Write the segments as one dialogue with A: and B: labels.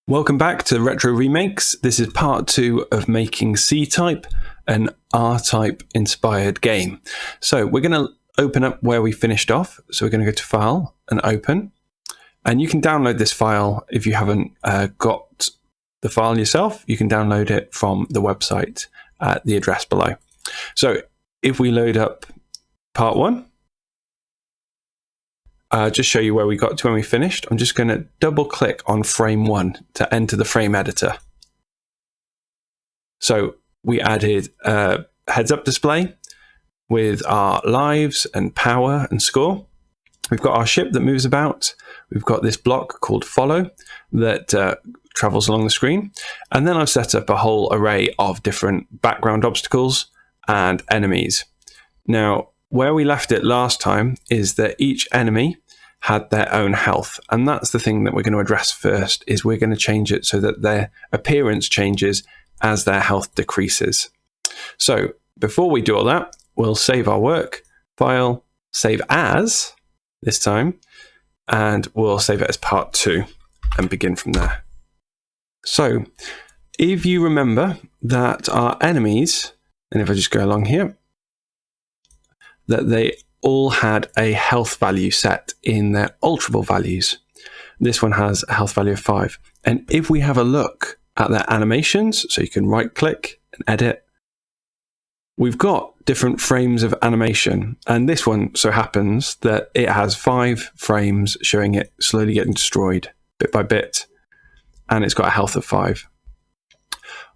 A: Welcome back to Retro Remakes. This is part 2 of making C-Type, an R-Type inspired game. So we're going to open up where we finished off. So we're going to go to File and Open. And you can download this file if you haven't got the file yourself. You can download it from the website at the address below. So if we load up part 1, just show you where we got to when we finished. I'm just going to double click on frame 1 to enter the frame editor. So we added a heads up display with our lives and power and score. We've got our ship that moves about. We've got this block called follow that travels along the screen. And then I've set up a whole array of different background obstacles and enemies. Now, where we left it last time is that each enemy had their own health. And that's the thing that we're going to address first, is we're going to change it so that their appearance changes as their health decreases. So before we do all that, we'll save our work, file, save as this time, and we'll save it as part 2 and begin from there. So if you remember that our enemies, and if I just go along here, that they all had a health value set in their alterable values. This one has a health value of 5. And if we have a look at their animations, so you can right click and edit, we've got different frames of animation. And this one so happens that it has 5 frames showing it slowly getting destroyed bit by bit. And it's got a health of 5.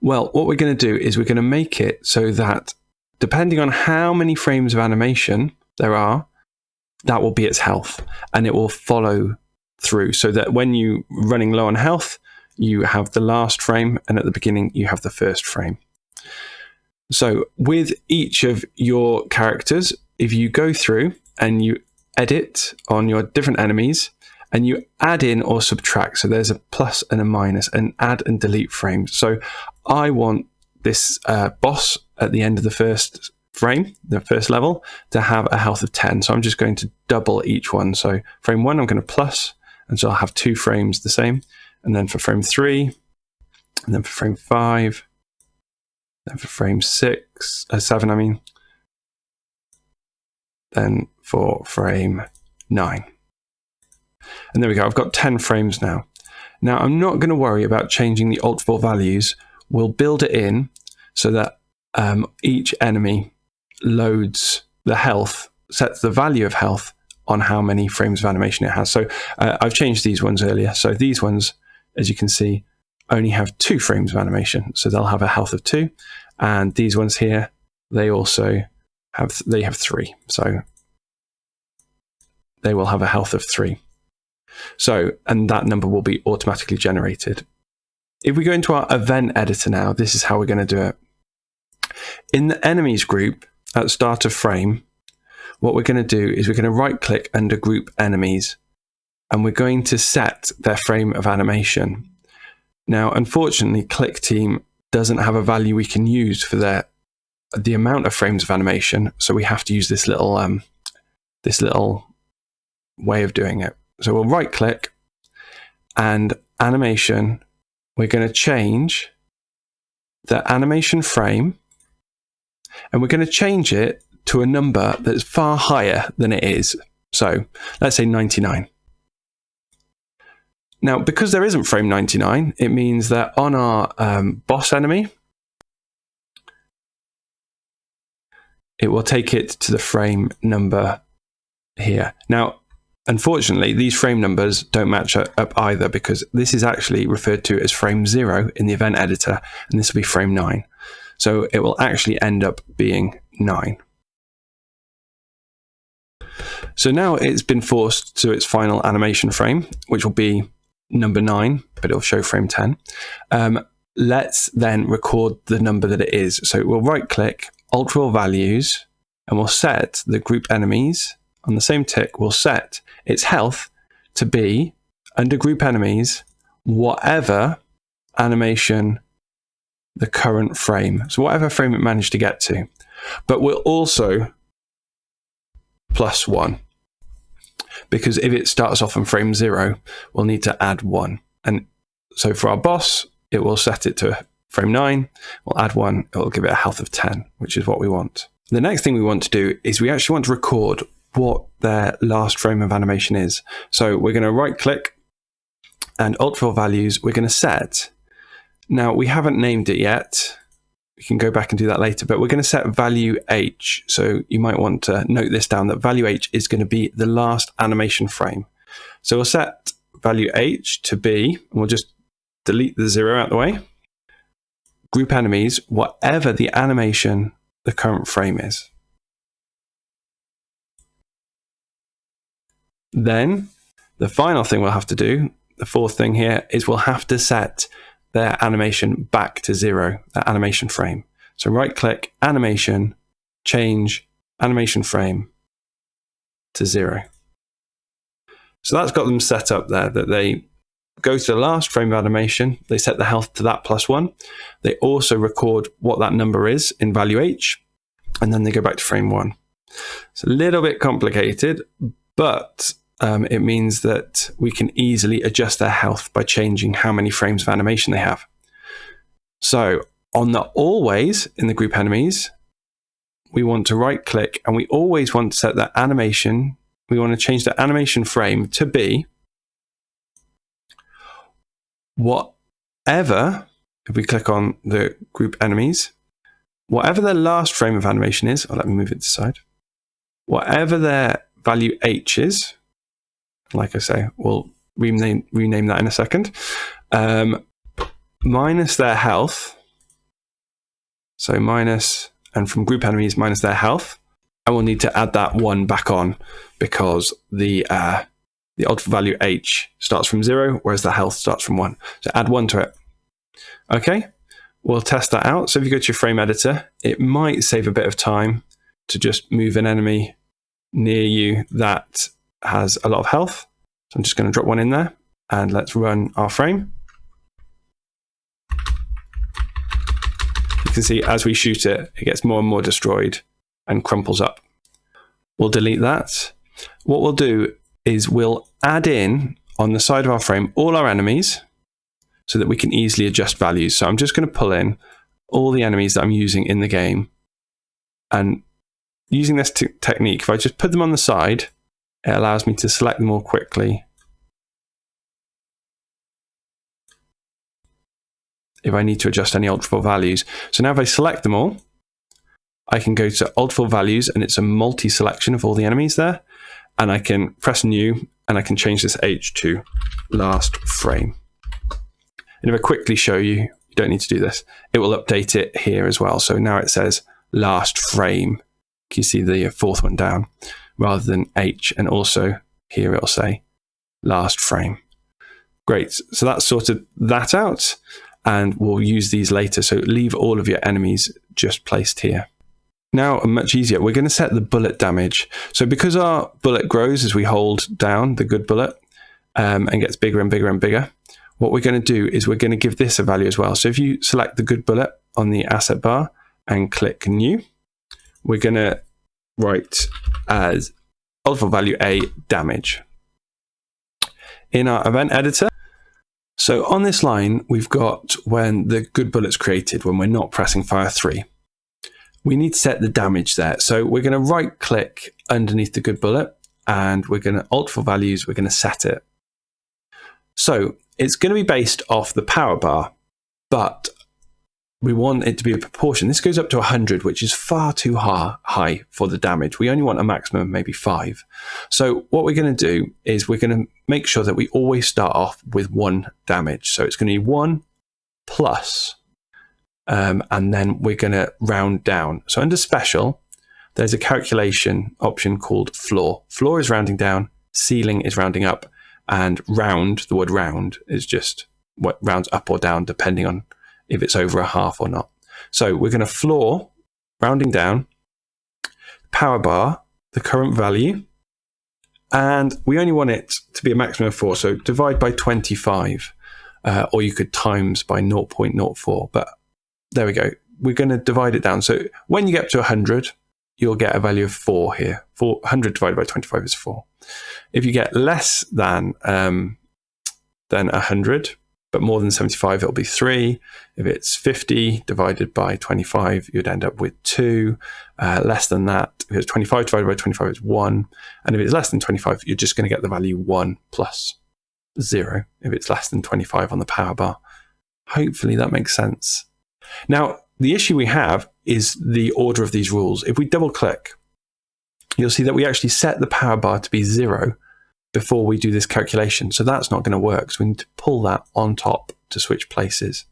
A: Well, what we're going to do is we're going to make it so that depending on how many frames of animation there are, that will be its health, and it will follow through so that when you're running low on health, you have the last frame, and at the beginning, you have the first frame. So with each of your characters, if you go through and you edit on your different enemies, and you add in or subtract, so there's a plus and a minus, and add and delete frames. So I want this boss at the end of the first frame, the first level, to have a health of 10. So I'm just going to double each one. So frame 1, I'm going to plus, and so I'll have 2 frames the same. And then for frame 3, and then for frame 5, then for frame 7, I mean, then for frame 9. And there we go, I've got 10 frames now. Now I'm not going to worry about changing the alterable values. We'll build it in so that each enemy loads the health, sets the value of health on how many frames of animation it has. So I've changed these ones earlier. So these ones, as you can see, only have 2 frames of animation. So they'll have a health of 2. And these ones here, they also have 3. So they will have a health of 3. So, and that number will be automatically generated. If we go into our event editor now, this is how we're going to do it. In the enemies group at start of frame, what we're going to do is we're going to right click under group enemies, and we're going to set their frame of animation. Now, unfortunately, Clickteam doesn't have a value we can use for the amount of frames of animation, so we have to use this little way of doing it. So we'll right click, and animation, we're going to change the animation frame, and we're going to change it to a number that's far higher than it is. So let's say 99. Now, because there isn't frame 99, it means that on our boss enemy, it will take it to the frame number here. Now, unfortunately, these frame numbers don't match up either, because this is actually referred to as frame 0 in the event editor, and this will be frame 9. So it will actually end up being 9. So now it's been forced to its final animation frame, which will be number 9, but it'll show frame 10. Let's then record the number that it is. So we'll right click, alterable values, and we'll set the group enemies. On the same tick, we'll set its health to be, under group enemies, whatever animation the current frame. So whatever frame it managed to get to. But we'll also plus 1. Because if it starts off on frame 0, we'll need to add 1. And So for our boss, it will set it to frame 9. We'll add 1. It will give it a health of 10, which is what we want. The next thing we want to do is we actually want to record what their last frame of animation is. So we're going to right click and Alt for values. We're going to set. Now we haven't named it yet. We can go back and do that later, but we're going to set value H. So you might want to note this down, that value H is going to be the last animation frame. So we'll set value H to be, and we'll just delete the 0 out the way. Group enemies, whatever the animation the current frame is. Then the final thing we'll have to do, the fourth thing here, is we'll have to set their animation back to 0, that animation frame. So right click, animation, change animation frame to 0. So that's got them set up there, that they go to the last frame of animation, they set the health to that +1. They also record what that number is in value H, and then they go back to frame 1. It's a little bit complicated, but it means that we can easily adjust their health by changing how many frames of animation they have. So on the always in the group enemies, we want to right click and we always want to set that animation. We want to change the animation frame to be whatever, if we click on the group enemies, whatever their last frame of animation is, let me move it to the side, whatever their value H is, like I say, we'll rename that in a second, minus their health, so minus, and from group enemies minus their health, and we'll need to add that 1 back on because the alt value H starts from 0, whereas the health starts from 1. So add 1 to it. Okay, we'll test that out. So if you go to your frame editor, it might save a bit of time to just move an enemy near you that has a lot of health. So I'm just going to drop 1 in there and let's run our frame. You can see as we shoot it, it gets more and more destroyed and crumples up. We'll delete that. What we'll do is we'll add in on the side of our frame all our enemies so that we can easily adjust values. So I'm just going to pull in all the enemies that I'm using in the game, and using this technique, if I just put them on the side, it allows me to select them all quickly. If I need to adjust any Alt 4 values. So now if I select them all, I can go to Alt 4 values and it's a multi-selection of all the enemies there. And I can press new and I can change this H to last frame. And if I quickly show you, you don't need to do this, it will update it here as well. So now it says last frame. You see the fourth one down rather than H, and also here it'll say last frame. Great, so that's sorted that out, and we'll use these later. So leave all of your enemies just placed here. Now, much easier, we're going to set the bullet damage. So because our bullet grows as we hold down the good bullet and gets bigger and bigger and bigger, what we're going to do is we're going to give this a value as well. So if you select the good bullet on the asset bar and click new, we're going to write as Alt value A damage. In our event editor, so on this line, we've got when the good bullet's created, when we're not pressing fire 3. We need to set the damage there. So we're going to right click underneath the good bullet and we're going to Alt for values, we're going to set it. So it's going to be based off the power bar, but we want it to be a proportion. This goes up to 100, which is far too high for the damage. We only want a maximum of maybe 5. So what we're going to do is we're going to make sure that we always start off with 1 damage. So it's going to be 1 plus, and then we're going to round down. So under special, there's a calculation option called floor. Floor is rounding down, ceiling is rounding up, and round, the word round, is just what rounds up or down depending on if it's over a half or not. So we're going to floor, rounding down, power bar, the current value, and we only want it to be a maximum of 4. So divide by 25, or you could times by 0.04, but there we go. We're going to divide it down. So when you get up to 100, you'll get a value of 4 here. 100 divided by 25 is 4. If you get less than 100, but more than 75, it'll be 3. If it's 50 divided by 25, you'd end up with 2. Less than that, if it's 25 divided by 25, it's 1. And if it's less than 25, you're just going to get the value 1 plus 0 if it's less than 25 on the power bar. Hopefully that makes sense. Now, the issue we have is the order of these rules. If we double click, you'll see that we actually set the power bar to be 0 before we do this calculation. So that's not going to work. So we need to pull that on top to switch places.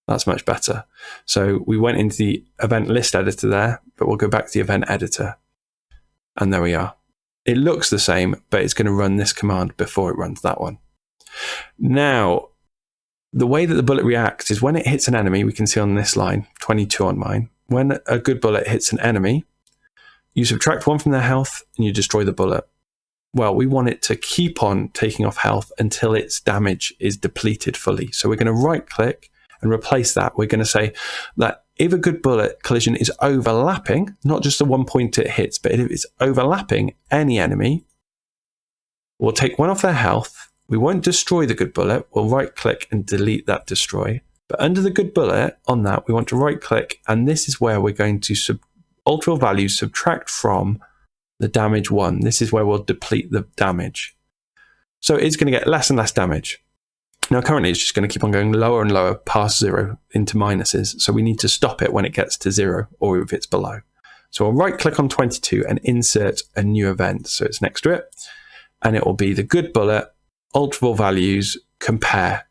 A: That's much better. So we went into the event list editor there, but we'll go back to the event editor. And there we are. It looks the same, but it's going to run this command before it runs that one. Now, the way that the bullet reacts is when it hits an enemy, we can see on this line, 22 on mine, when a good bullet hits an enemy, you subtract 1 from their health and you destroy the bullet. Well, we want it to keep on taking off health until its damage is depleted fully. So we're going to right click and replace that. We're going to say that if a good bullet collision is overlapping, not just the one point it hits, but if it's overlapping any enemy, we'll take 1 off their health. We won't destroy the good bullet. We'll right click and delete that destroy. But under the good bullet on that, we want to right click. And this is where we're going to alter value subtract from the damage 1. This is where we'll deplete the damage. So it's going to get less and less damage. Now, currently, it's just going to keep on going lower and lower past 0 into minuses. So we need to stop it when it gets to 0 or if it's below. So I'll right click on 22 and insert a new event. So it's next to it. And it will be the good bullet, alterable values, compare.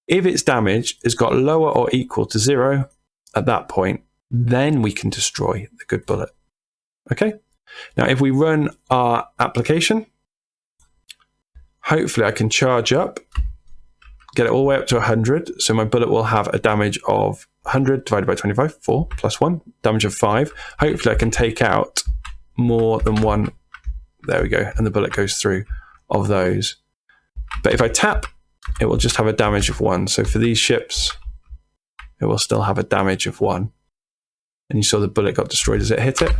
A: If its damage has got lower or equal to 0 at that point, then we can destroy the good bullet. Okay? Now, if we run our application, hopefully I can charge up, get it all the way up to 100. So my bullet will have a damage of 100 divided by 25, 4 plus 1, damage of 5. Hopefully I can take out more than 1. There we go. And the bullet goes through of those. But if I tap, it will just have a damage of 1. So for these ships, it will still have a damage of 1. And you saw the bullet got destroyed as it hit it.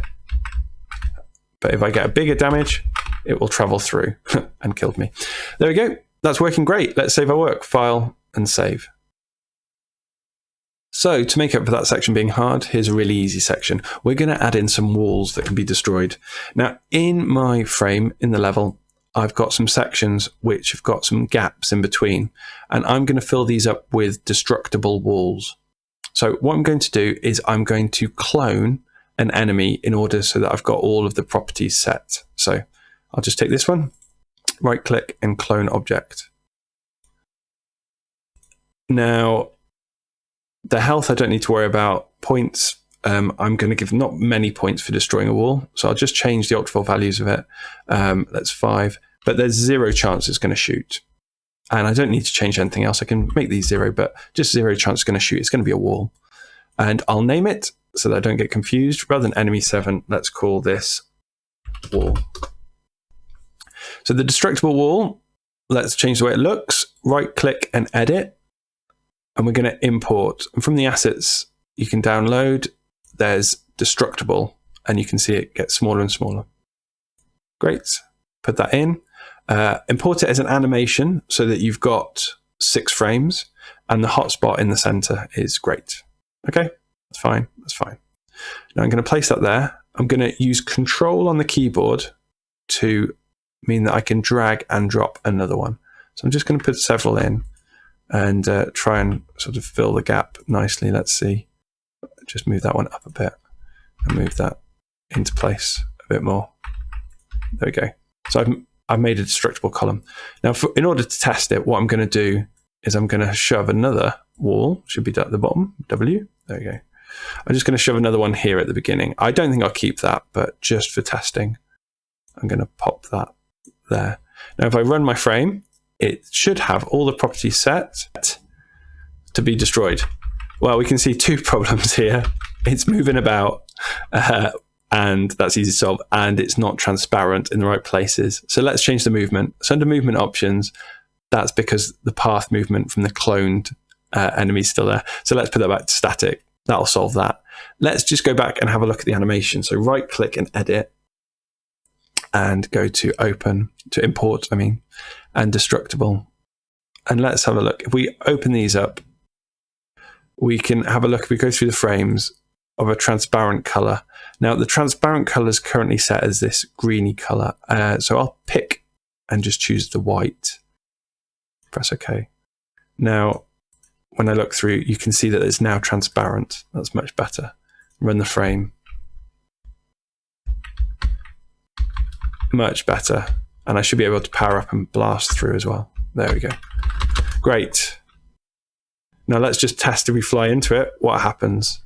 A: But if I get a bigger damage, it will travel through and killed me. There we go. That's working great. Let's save our work. File and save. So to make up for that section being hard, here's a really easy section. We're going to add in some walls that can be destroyed. Now, in my frame, in the level, I've got some sections which have got some gaps in between. And I'm going to fill these up with destructible walls. So what I'm going to do is I'm going to clone an enemy in order so that I've got all of the properties set. So I'll just take this one, right click and clone object. Now, the health I don't need to worry about. Points, I'm going to give not many points for destroying a wall. So I'll just change the octavol values of it. That's 5, but there's 0 chance it's going to shoot. And I don't need to change anything else. I can make these 0, but just 0 chance it's going to shoot. It's going to be a wall. And I'll name it so that I don't get confused. Rather than enemy 7, let's call this wall. So the destructible wall, let's change the way it looks. Right click and edit. And we're going to import. And from the assets you can download, there's destructible. And you can see it get smaller and smaller. Great. Put that in. Import it as an animation so that you've got 6 frames. And the hotspot in the center is great. Okay, that's fine. That's fine. Now I'm going to place that there. I'm going to use Control on the keyboard to mean that I can drag and drop another one. So I'm just going to put several in and try and sort of fill the gap nicely. Let's see. Just move that one up a bit and move that into place a bit more. There we go. So I've made a destructible column. Now, in order to test it, what I'm going to do is I'm going to shove another wall, should be at the bottom, W. There you go. I'm just going to shove another one here at the beginning. I don't think I'll keep that, but just for testing, I'm going to pop that there. Now, if I run my frame, it should have all the properties set to be destroyed. Well, we can see 2 problems here. It's moving about, and that's easy to solve, and it's not transparent in the right places. So let's change the movement. So under movement options, that's because the path movement from the cloned enemy is still there. So let's put that back to static. That'll solve that. Let's just go back and have a look at the animation. So right click and edit and go to open, to import, and destructible. And let's have a look. If we open these up, we can have a look, if we go through the frames, of a transparent color. Now, the transparent color is currently set as this greeny color. So I'll pick and just choose the white. Press OK. Now, when I look through, you can see that it's now transparent. That's much better. Run the frame. Much better. And I should be able to power up and blast through as well. There we go. Great. Now let's just test if we fly into it, what happens.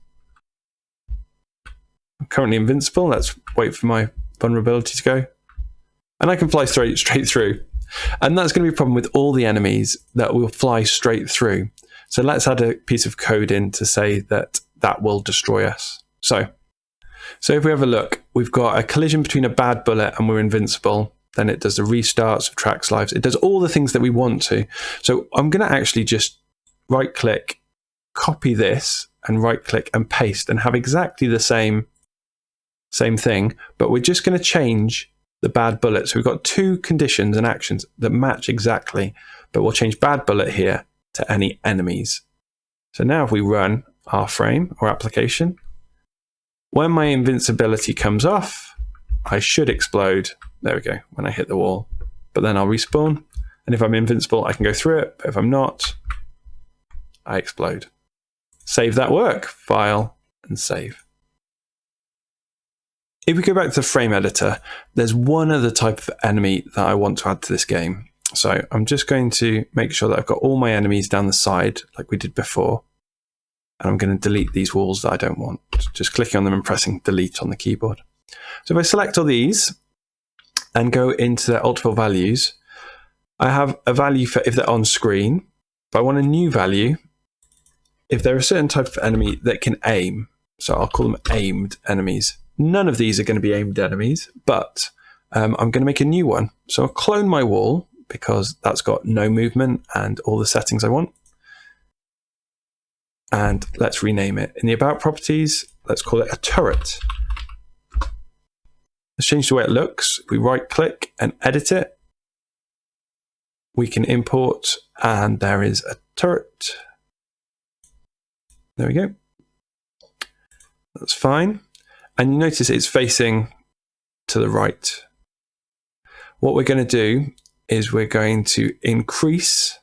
A: I'm currently invincible. Let's wait for my vulnerability to go. And I can fly straight through. And that's going to be a problem with all the enemies, that will fly straight through. So let's add a piece of code in to say that that will destroy us. So if we have a look, we've got a collision between a bad bullet and we're invincible. Then it does the restart, subtracts lives. It does all the things that we want to. So I'm going to actually just right click, copy this, and right click and paste and have exactly the same thing, but we're just going to change the bad bullet. So we've got two conditions and actions that match exactly, but we'll change bad bullet here to any enemies. So now if we run our frame or application, when my invincibility comes off, I should explode. There we go, when I hit the wall. But then I'll respawn, and if I'm invincible, I can go through it, but if I'm not, I explode. Save that work, file, and save. If we go back to the frame editor, there's one other type of enemy that I want to add to this game. So I'm just going to make sure that I've got all my enemies down the side like we did before. And I'm going to delete these walls that I don't want. Just clicking on them and pressing delete on the keyboard. So if I select all these and go into their alt values, I have a value for if they're on screen, but I want a new value if they're a certain type of enemy that can aim. So I'll call them aimed enemies. None of these are going to be aimed enemies, but I'm going to make a new one. So I'll clone my wall because that's got no movement and all the settings I want. And let's rename it. In the About properties, let's call it a turret. Let's change the way it looks. If we right click and edit it, we can import, and there is a turret. There we go. That's fine. And you notice it's facing to the right. What we're going to do is we're going to increase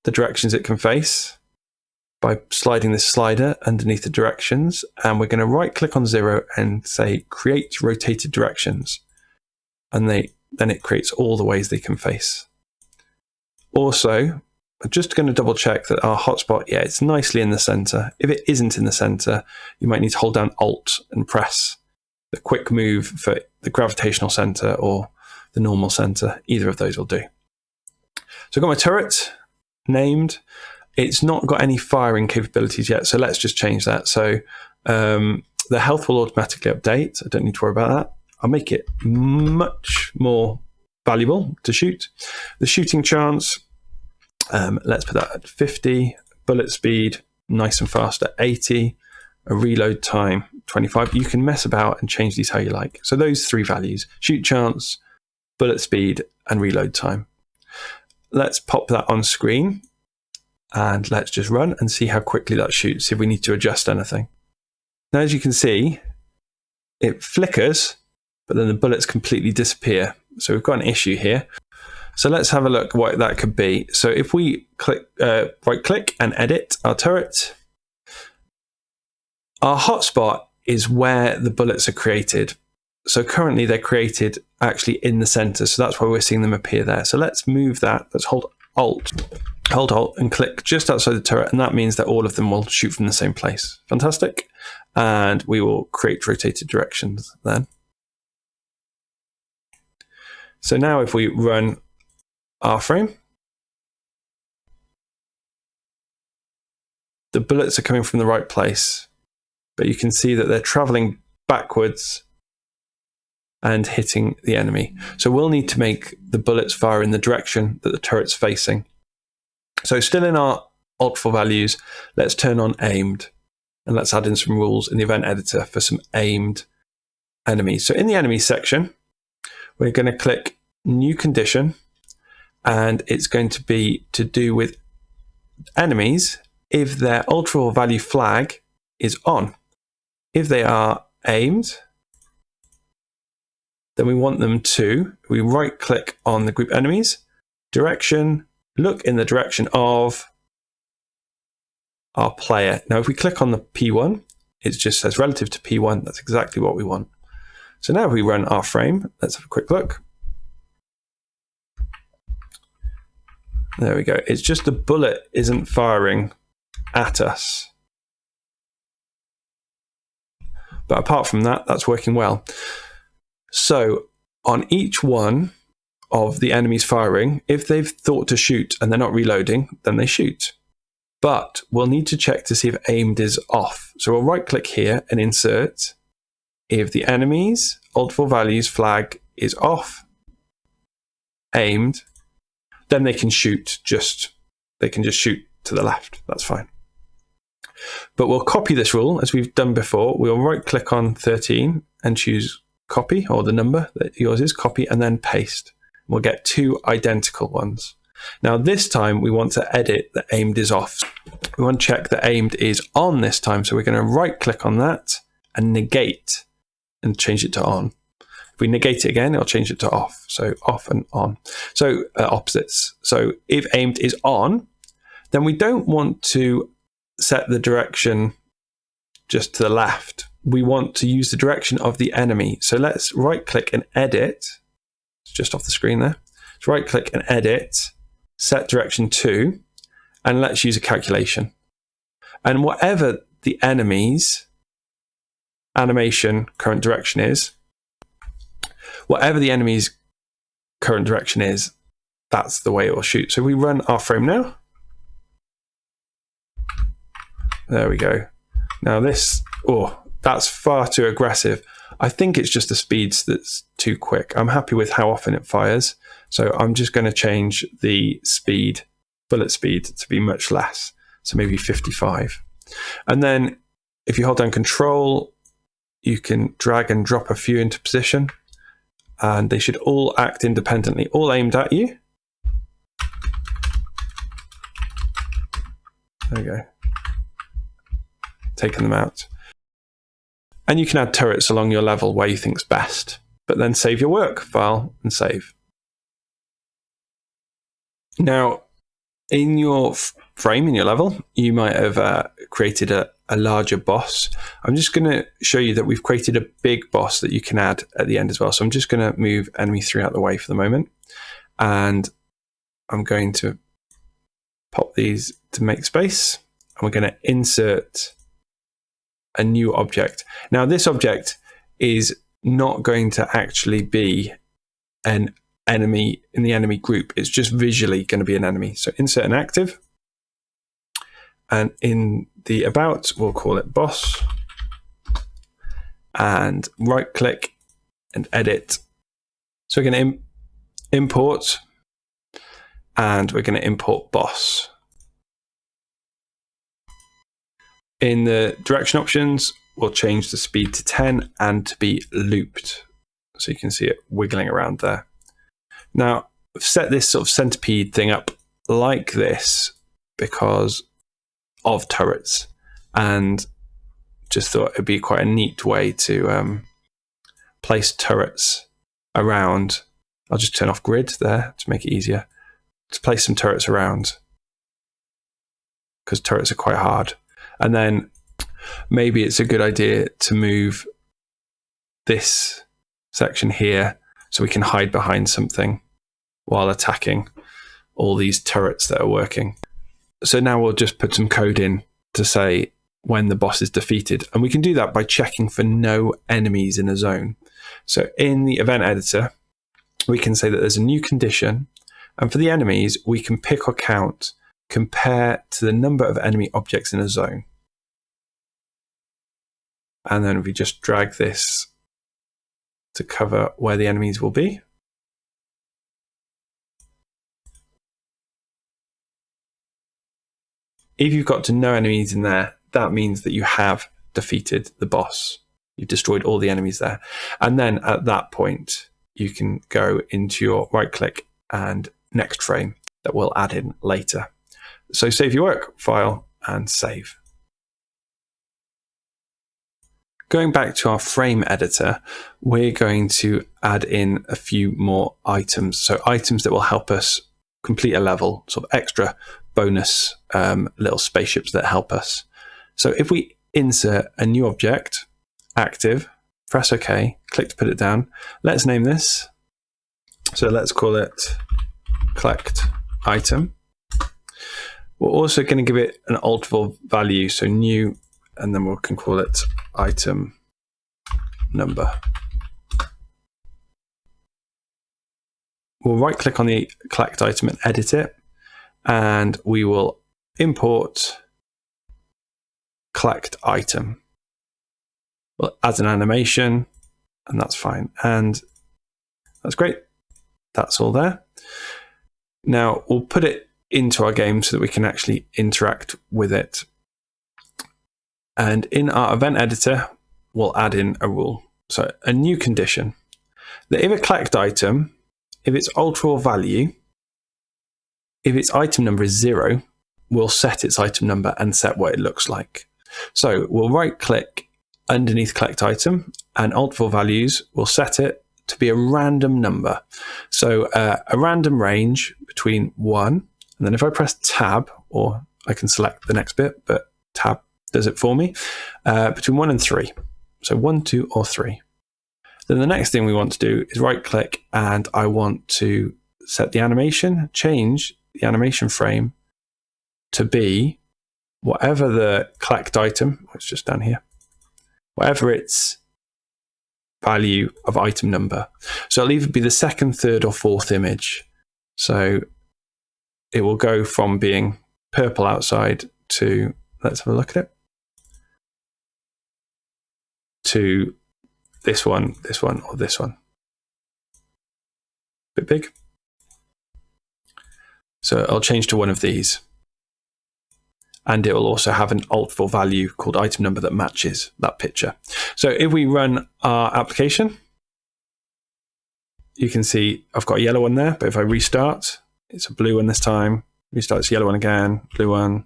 A: the directions it can face by sliding this slider underneath the directions. And we're going to right click on 0 and say create rotated directions. And then it creates all the ways they can face. Also, I'm just going to double check that our hotspot, yeah, it's nicely in the center. If it isn't in the center, you might need to hold down Alt and press the quick move for the gravitational center or the normal center. Either of those will do. So I've got my turret named. It's not got any firing capabilities yet, so let's just change that. So the health will automatically update. I don't need to worry about that. I'll make it much more valuable to shoot. The shooting chance, let's put that at 50, bullet speed, nice and fast at 80, a reload time, 25. You can mess about and change these how you like. So those three values, shoot chance, bullet speed, and reload time. Let's pop that on screen and let's just run and see how quickly that shoots, see if we need to adjust anything. Now, as you can see, it flickers, but then the bullets completely disappear. So we've got an issue here. So let's have a look what that could be. So if we right click and edit our turret, our hotspot is where the bullets are created. So currently they're created actually in the center. So that's why we're seeing them appear there. So let's move that. Let's hold Alt and click just outside the turret. And that means that all of them will shoot from the same place. Fantastic. And we will create rotated directions then. So now if we run our frame, the bullets are coming from the right place, but you can see that they're traveling backwards and hitting the enemy. So we'll need to make the bullets fire in the direction that the turret's facing. So still in our Alt values, let's turn on aimed, and let's add in some rules in the event editor for some aimed enemies. So in the enemies section, we're going to click new condition, and it's going to be to do with enemies if their ultra value flag is on. If they are aimed, then we want them to, we right click on the group enemies, direction, look in the direction of our player. Now if we click on the P1, it just says relative to P1. That's exactly what we want. So now if we run our frame, let's have a quick look. There we go. It's just the bullet isn't firing at us. But apart from that, that's working well. So on each one of the enemies firing, if they've thought to shoot and they're not reloading, then they shoot. But we'll need to check to see if aimed is off. So we'll right click here and insert. If the enemy's ultra values flag is off, aimed, then they can shoot they can just shoot to the left. That's fine. But we'll copy this rule as we've done before. We'll right click on 13 and choose copy, or the number that yours is, copy, and then paste. We'll get two identical ones. Now this time we want to edit that aimed is off. We want to check that aimed is on this time. So we're going to right click on that and negate and change it to on. If we negate it again, it'll change it to off. So off and on. So opposites. So if aimed is on, then we don't want to set the direction just to the left. We want to use the direction of the enemy. So let's right click and edit. It's just off the screen there. Let's right click and edit, set direction to, and let's use a calculation. And whatever the enemy's animation current direction is, whatever the enemy's current direction is, that's the way it will shoot. So we run our frame now. There we go. Now this, that's far too aggressive. I think it's just the speeds that's too quick. I'm happy with how often it fires. So I'm just going to change the speed, bullet speed, to be much less. So maybe 55. And then if you hold down Control, you can drag and drop a few into position. And they should all act independently, all aimed at you. There we go. Taking them out. And you can add turrets along your level where you think's best, but then save your work, file and save. Now, in your frame, in your level, you might have created a larger boss. I'm just going to show you that we've created a big boss that you can add at the end as well. So I'm just going to move enemy 3 out of the way for the moment. And I'm going to pop these to make space. And we're going to insert a new object. Now this object is not going to actually be an enemy in the enemy group. It's just visually going to be an enemy. So insert an active, and in the about we'll call it boss, and right click and edit. So we're going to import, and we're going to import boss. In the direction options, we'll change the speed to 10 and to be looped. So you can see it wiggling around there. Now, I've set this sort of centipede thing up like this because of turrets, and just thought it'd be quite a neat way to place turrets around. I'll just turn off grid there to make it easier. To place some turrets around, because turrets are quite hard. And then maybe it's a good idea to move this section here so we can hide behind something while attacking all these turrets that are working. So now we'll just put some code in to say when the boss is defeated. And we can do that by checking for no enemies in a zone. So in the event editor, we can say that there's a new condition. And for the enemies, we can pick or count, compare to the number of enemy objects in a zone. And then we just drag this to cover where the enemies will be. If you've got to no enemies in there, that means that you have defeated the boss. You've destroyed all the enemies there. And then at that point, you can go into your right click and next frame that we'll add in later. So save your work, file, and save. Going back to our frame editor, we're going to add in a few more items. So items that will help us complete a level, sort of extra bonus little spaceships that help us. So if we insert a new object, active, press OK, click to put it down. Let's name this. So let's call it collect item. We're also going to give it an alterable value, so new, and then we can call it item number. We'll right click on the collect item and edit it, and we will import collect item. We'll add an animation, and that's fine. And that's great. That's all there. Now we'll put it into our game so that we can actually interact with it. And in our event editor, we'll add in a rule. So a new condition that if a collect item, if its alterable value, if its item number is 0, we'll set its item number and set what it looks like. So we'll right click underneath collect item, and alterable values, we'll set it to be a random number. So a random range between 1, and then if I press tab, or I can select the next bit, but tab does it for me, between 1 and 3. So 1, 2, or 3. Then the next thing we want to do is right click, and I want to set the animation, change the animation frame to be whatever the collect item, it's just down here, whatever its value of item number. So it'll either be the second, third, or fourth image. So it will go from being purple outside to, let's have a look at it, to this one, or this one. Bit big. So I'll change to one of these. And it will also have an alterable value called item number that matches that picture. So if we run our application, you can see I've got a yellow one there, but if I restart, it's a blue one this time. Restart, it's yellow one again, blue one.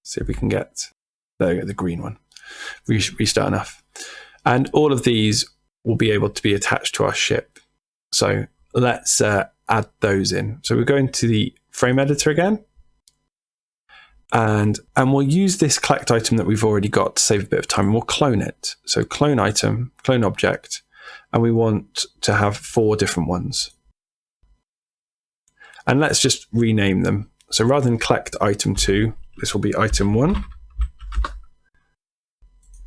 A: See if we can get, there we go, the green one. Restart enough. And all of these will be able to be attached to our ship. So let's add those in. So we're going to the frame editor again. And we'll use this collect item that we've already got to save a bit of time, and we'll clone it. So clone item, clone object, and we want to have 4 different ones. And let's just rename them. So rather than collect item 2, this will be item 1.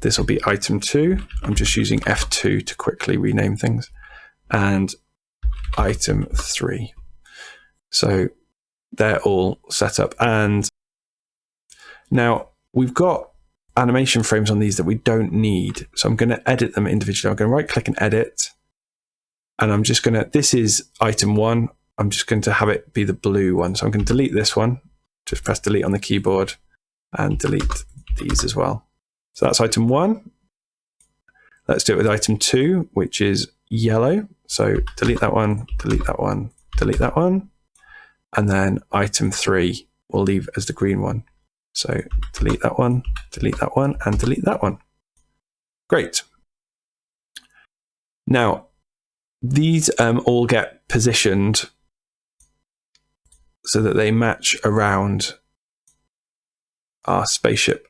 A: This will be item 2. I'm just using F2 to quickly rename things. And item 3. So they're all set up. And now we've got animation frames on these that we don't need. So I'm going to edit them individually. I'm going to right click and edit. And I'm just going to, this is item 1. I'm just going to have it be the blue one. So I'm going to delete this one. Just press delete on the keyboard and delete these as well. So that's item 1. Let's do it with item 2, which is yellow. So delete that one, delete that one, delete that one. And then item 3 we'll leave as the green one. So delete that one, and delete that one. Great. Now, these all get positioned so that they match around our spaceship.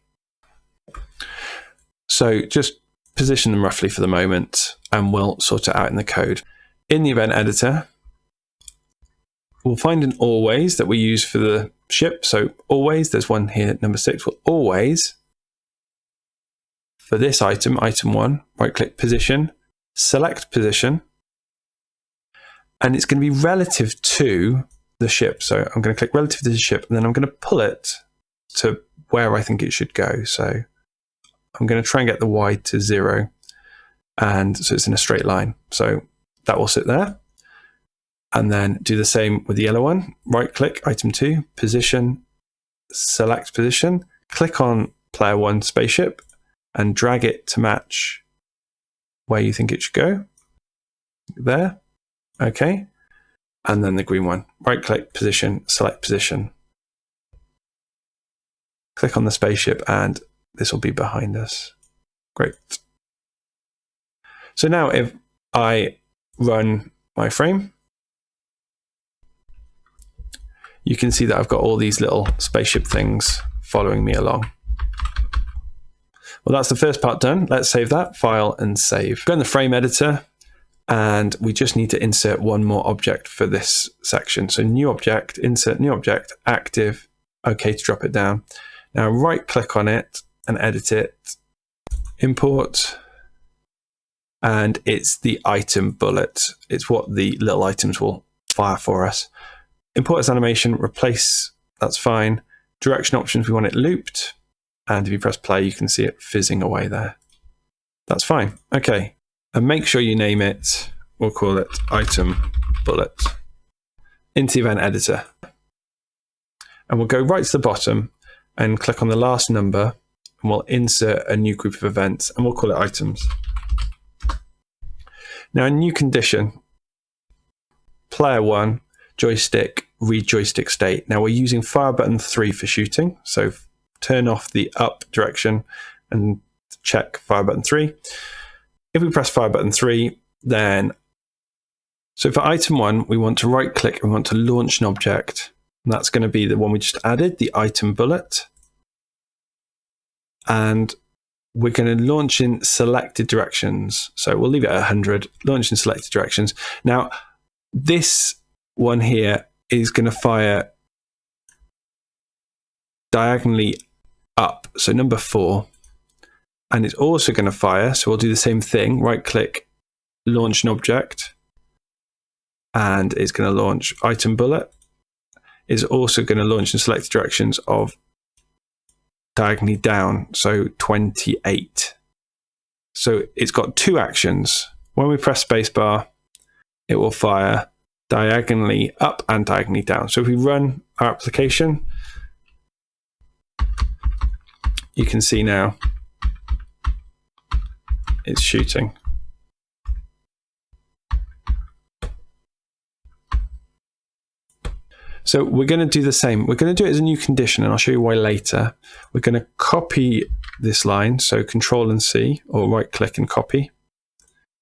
A: So just position them roughly for the moment, and we'll sort it out in the code. In the event editor, we'll find an always that we use for the ship. So always, there's one here, number 6. We'll always, for this item, item 1, right click position, select position, and it's going to be relative to the ship. So I'm going to click relative to the ship, and then I'm going to pull it to where I think it should go. So I'm going to try and get the Y to 0, and so it's in a straight line. So that will sit there. And then do the same with the yellow one. Right click, item 2, position, select position, click on player 1 spaceship and drag it to match where you think it should go. There. Okay. and then the green one. Right click, position, select position. Click on the spaceship and this will be behind us. Great. So now if I run my frame, you can see that I've got all these little spaceship things following me along. Well, that's the first part done. Let's save that, file and save. Go in the frame editor and we just need to insert one more object for this section. So new object, insert new object, active, okay to drop it down. Now right click on it and edit it, import, and it's the item bullet. It's what the little items will fire for us. Import as animation, replace, that's fine. Direction options, we want it looped. And if you press play, you can see it fizzing away there. That's fine. Okay. And make sure you name it, we'll call it item bullet, into event editor. And we'll go right to the bottom and click on the last number and we'll insert a new group of events and we'll call it items. Now a new condition, player 1, joystick, read joystick state. Now we're using fire button 3 for shooting. So turn off the up direction and check fire button 3. If we press fire button 3, then, so for item 1, we want to right click and we want to launch an object. And that's going to be the one we just added, the item bullet. And we're going to launch in selected directions. So we'll leave it at 100, launch in selected directions. Now, this one here is going to fire diagonally up. So number 4. And it's also going to fire. So we'll do the same thing, right click, launch an object. And it's going to launch item bullet. Is also going to launch in selected directions of diagonally down, so 28. So it's got 2 actions. When we press spacebar, it will fire diagonally up and diagonally down. So if we run our application, you can see now it's shooting. So we're going to do the same. We're going to do it as a new condition, and I'll show you why later. We're going to copy this line, so Control and C, or right click and copy,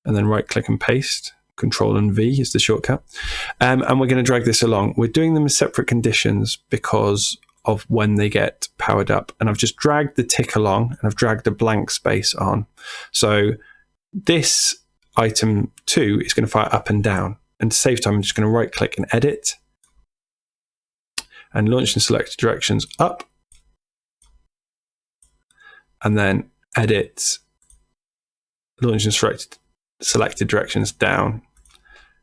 A: and then right click and paste. Control and V is the shortcut. And we're going to drag this along. We're doing them as separate conditions because of when they get powered up. And I've just dragged the tick along, and I've dragged a blank space on. So this item 2 is going to fire up and down. And to save time, I'm just going to right click and edit. And launch in selected directions up, and then edit, launch in selected directions down.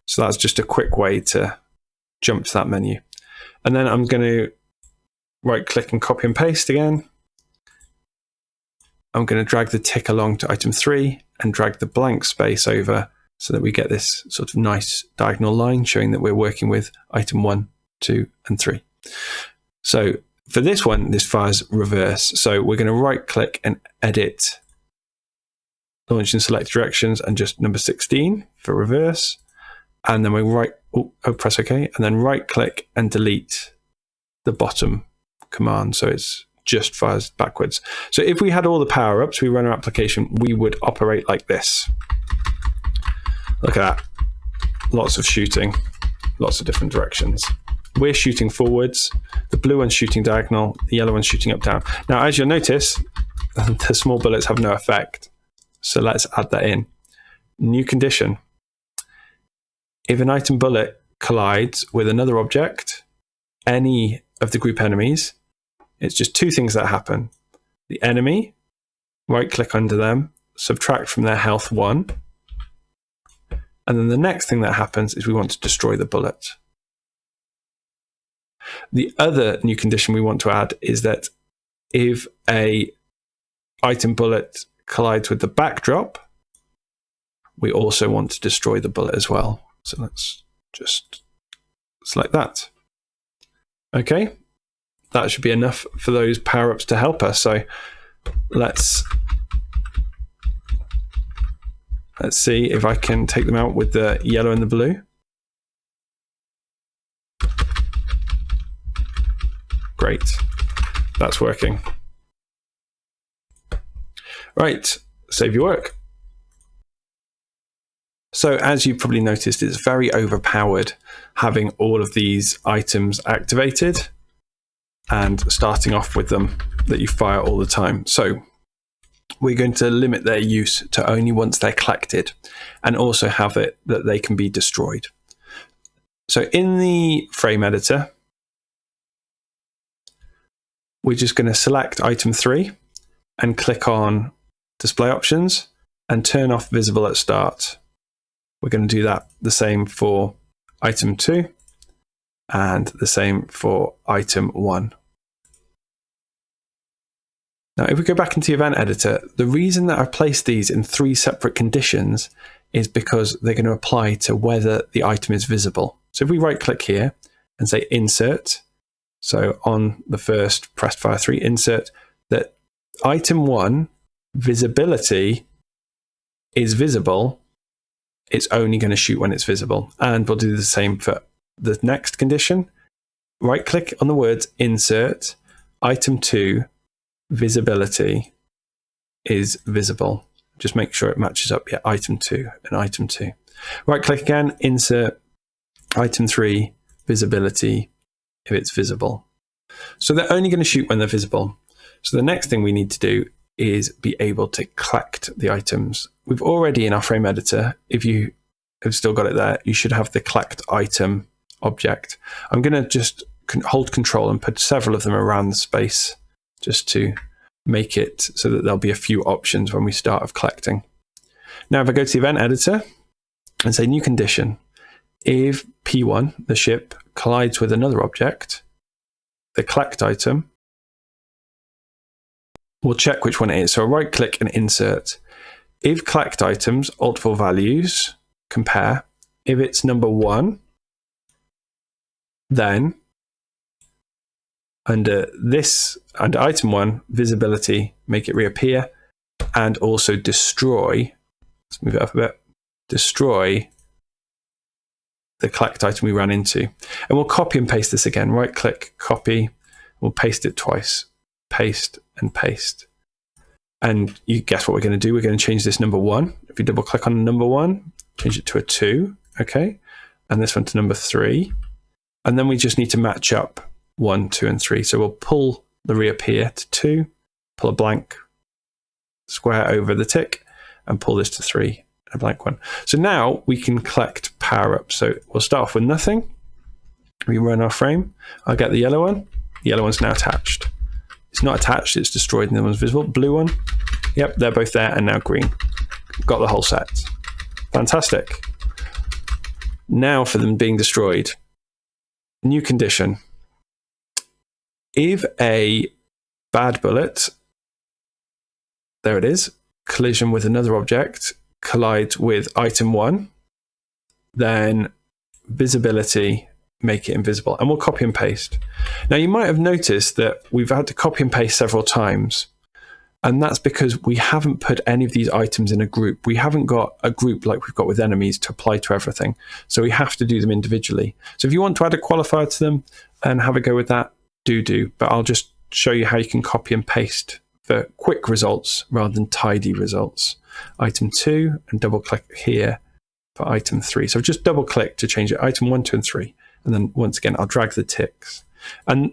A: So that's just a quick way to jump to that menu. And then I'm going to right click and copy and paste again. I'm going to drag the tick along to item 3 and drag the blank space over so that we get this sort of nice diagonal line showing that we're working with item 1, 2, and 3. So for this one, this fires reverse. So we're going to right click and edit, launch in select directions, and just number 16 for reverse. And then we press OK, and then right click and delete the bottom command. So it's just fires backwards. So if we had all the power ups, we run our application, we would operate like this. Look at that. Lots of shooting, lots of different directions. We're shooting forwards, the blue one's shooting diagonal, the yellow one's shooting up down. Now, as you'll notice, the small bullets have no effect. So let's add that in. New condition. If an item bullet collides with another object, any of the group enemies, it's just 2 things that happen. The enemy, right click under them, subtract from their health 1. And then the next thing that happens is we want to destroy the bullet. The other new condition we want to add is that if a item bullet collides with the backdrop, we also want to destroy the bullet as well. So let's just select that. Okay, that should be enough for those power-ups to help us. So let's see if I can take them out with the yellow and the blue. Great. That's working. Right, save your work. So as you've probably noticed, it's very overpowered having all of these items activated and starting off with them that you fire all the time. So we're going to limit their use to only once they're collected, and also have it that they can be destroyed. So in the frame editor, we're just going to select item 3 and click on display options and turn off visible at start. We're going to do that the same for item 2 and the same for item 1. Now, if we go back into the event editor, the reason that I've placed these in 3 separate conditions is because they're going to apply to whether the item is visible. So if we right click here and say insert, so on the first pressed fire 3 insert, that item 1 visibility is visible, it's only going to shoot when it's visible. And we'll do the same for the next condition. Right click on the words insert, item 2 visibility is visible. Just make sure it matches up. Yeah, item 2 and item 2. Right click again, insert, item 3 visibility if it's visible. So they're only going to shoot when they're visible. So the next thing we need to do is be able to collect the items. We've already in our frame editor, if you have still got it there, you should have the collect item object. I'm going to just hold control and put several of them around the space just to make it so that there'll be a few options when we start of collecting. Now, if I go to the event editor and say new condition, if P1, the ship, collides with another object, the collect item, we'll check which one it is. So I'll right click and insert. If collect items, alt for values, compare. If it's number 1, then under item 1, visibility, make it reappear, and also destroy, let's move it up a bit, destroy the collect item we ran into. And we'll copy and paste this again. Right click, copy, we'll paste it twice, paste and paste. And you guess what we're going to do? We're going to change this number 1. If you double click on number 1, change it to a 2, okay? And this one to number 3. And then we just need to match up 1, 2, and 3. So we'll pull the reappear to 2, pull a blank square over the tick, and pull this to 3, a blank one. So now we can collect power-ups. So we'll start off with nothing. We run our frame. I'll get the yellow one. The yellow one's now attached. It's not attached, it's destroyed, and the one's visible. Blue one. Yep, they're both there, and now green. Got the whole set. Fantastic. Now for them being destroyed. New condition. If a bad bullet, there it is, collision with another object, collides with item 1, then visibility, make it invisible. And we'll copy and paste. Now you might have noticed that we've had to copy and paste several times. And that's because we haven't put any of these items in a group. We haven't got a group like we've got with enemies to apply to everything. So we have to do them individually. So if you want to add a qualifier to them and have a go with that, do. But I'll just show you how you can copy and paste for quick results rather than tidy results. Item 2 and double click here for item 3. So I've just double click to change it. Item 1, 2, and 3. And then once again, I'll drag the ticks. And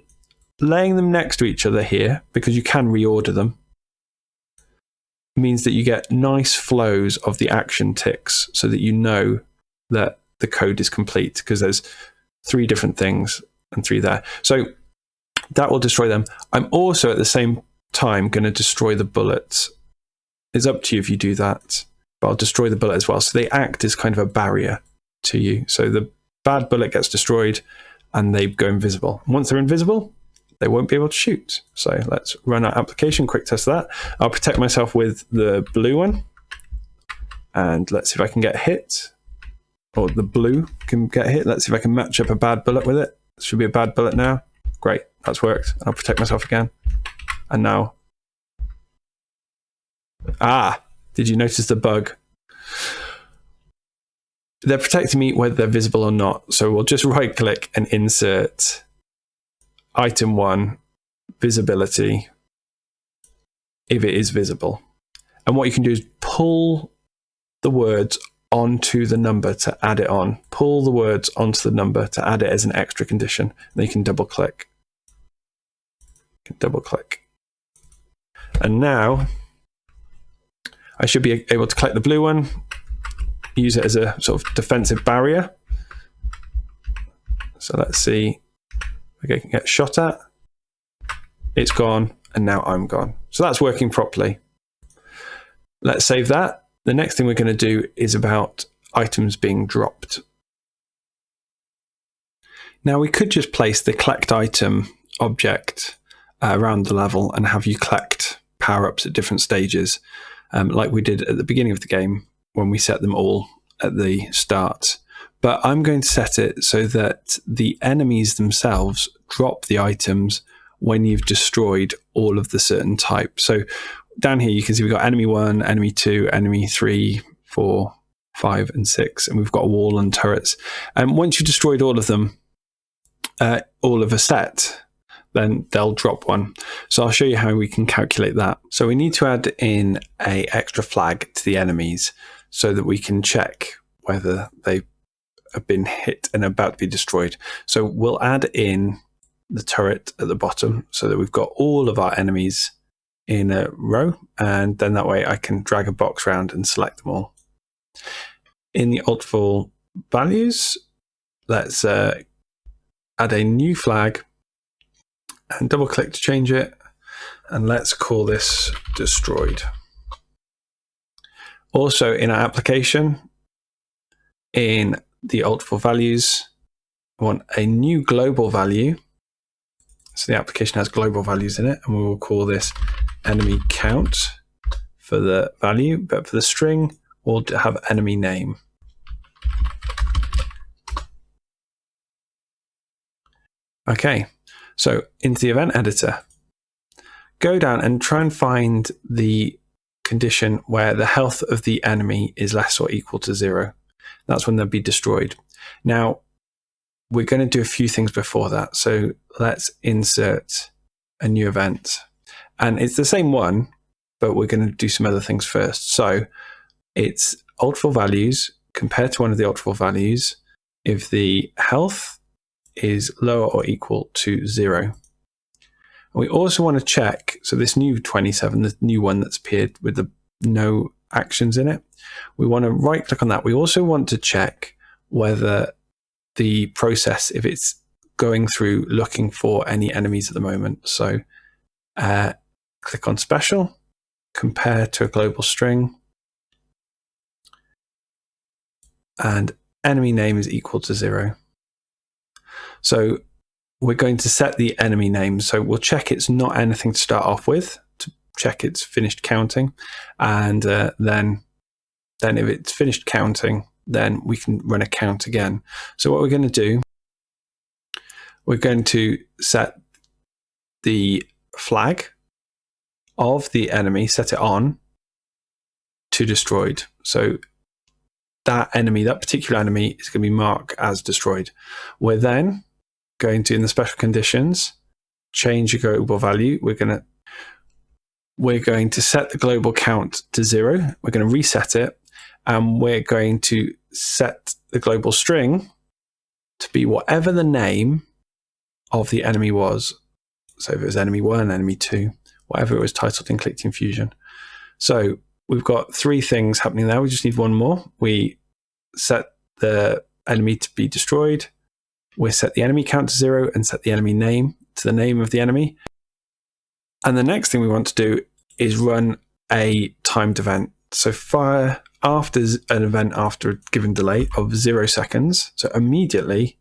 A: laying them next to each other here, because you can reorder them, means that you get nice flows of the action ticks so that you know that the code is complete, because there's 3 different things and 3 there. So that will destroy them. I'm also at the same time going to destroy the bullets. It's up to you if you do that, but I'll destroy the bullet as well. So they act as kind of a barrier to you. So the bad bullet gets destroyed and they go invisible. And once they're invisible, they won't be able to shoot. So let's run our application, quick test that. I'll protect myself with the blue one. And let's see if I can get hit. Or the blue can get hit. Let's see if I can match up a bad bullet with it. This should be a bad bullet now. Great, that's worked. I'll protect myself again. And now. Did you notice the bug? They're protecting me whether they're visible or not. So we'll just right click and insert item 1 visibility if it is visible. And what you can do is pull the words onto the number to add it on. Pull the words onto the number to add it as an extra condition. Then you can double click. And now I should be able to collect the blue one, use it as a sort of defensive barrier. So let's see. I can get shot at. It's gone, and now I'm gone. So that's working properly. Let's save that. The next thing we're going to do is about items being dropped. Now we could just place the collect item object around the level and have you collect power-ups at different stages, like we did at the beginning of the game when we set them all at the start. But I'm going to set it so that the enemies themselves drop the items when you've destroyed all of the certain type. So down here you can see we've got enemy 1, enemy 2, enemy 3, 4, 5 and 6, and we've got a wall and turrets. And once you've destroyed all of them, all of a set, then they'll drop one. So I'll show you how we can calculate that. So we need to add in an extra flag to the enemies so that we can check whether they have been hit and about to be destroyed. So we'll add in the turret at the bottom so that we've got all of our enemies in a row, and then that way I can drag a box around and select them all. In the Altful values, let's add a new flag and double click to change it, and let's call this destroyed. Also in our application, in the Altful values, I want a new global value. So the application has global values in it, and we will call this enemy count for the value, but for the string, we'll have enemy name. Okay, so into the event editor, go down and try and find the condition where the health of the enemy is less or equal to 0. That's when they'll be destroyed. Now, we're going to do a few things before that. So let's insert a new event. And it's the same one, but we're going to do some other things first. So it's Altful values compared to one of the Altful values if the health is lower or equal to 0. And we also want to check, so this new 27, the new one that's appeared with the no actions in it, we want to right click on that. We also want to check whether the process, if it's going through looking for any enemies at the moment. So click on special, compare to a global string, and enemy name is equal to 0. So we're going to set the enemy name. So we'll check it's not anything to start off with, to check it's finished counting. And then if it's finished counting, then we can run a count again. So what we're going to do, we're going to set the flag of the enemy, set it on to destroyed. So that enemy, that particular enemy, is going to be marked as destroyed. We're then going to, in the special conditions, change the global value. We're going to set the global count to 0. We're going to reset it, and we're going to set the global string to be whatever the name of the enemy was. So if it was enemy 1, enemy 2, whatever it was titled in Clickteam Fusion. So we've got 3 things happening there. We just need one more. We set the enemy to be destroyed. We set the enemy count to 0 and set the enemy name to the name of the enemy. And the next thing we want to do is run a timed event. So fire after an event after a given delay of 0 seconds. So immediately,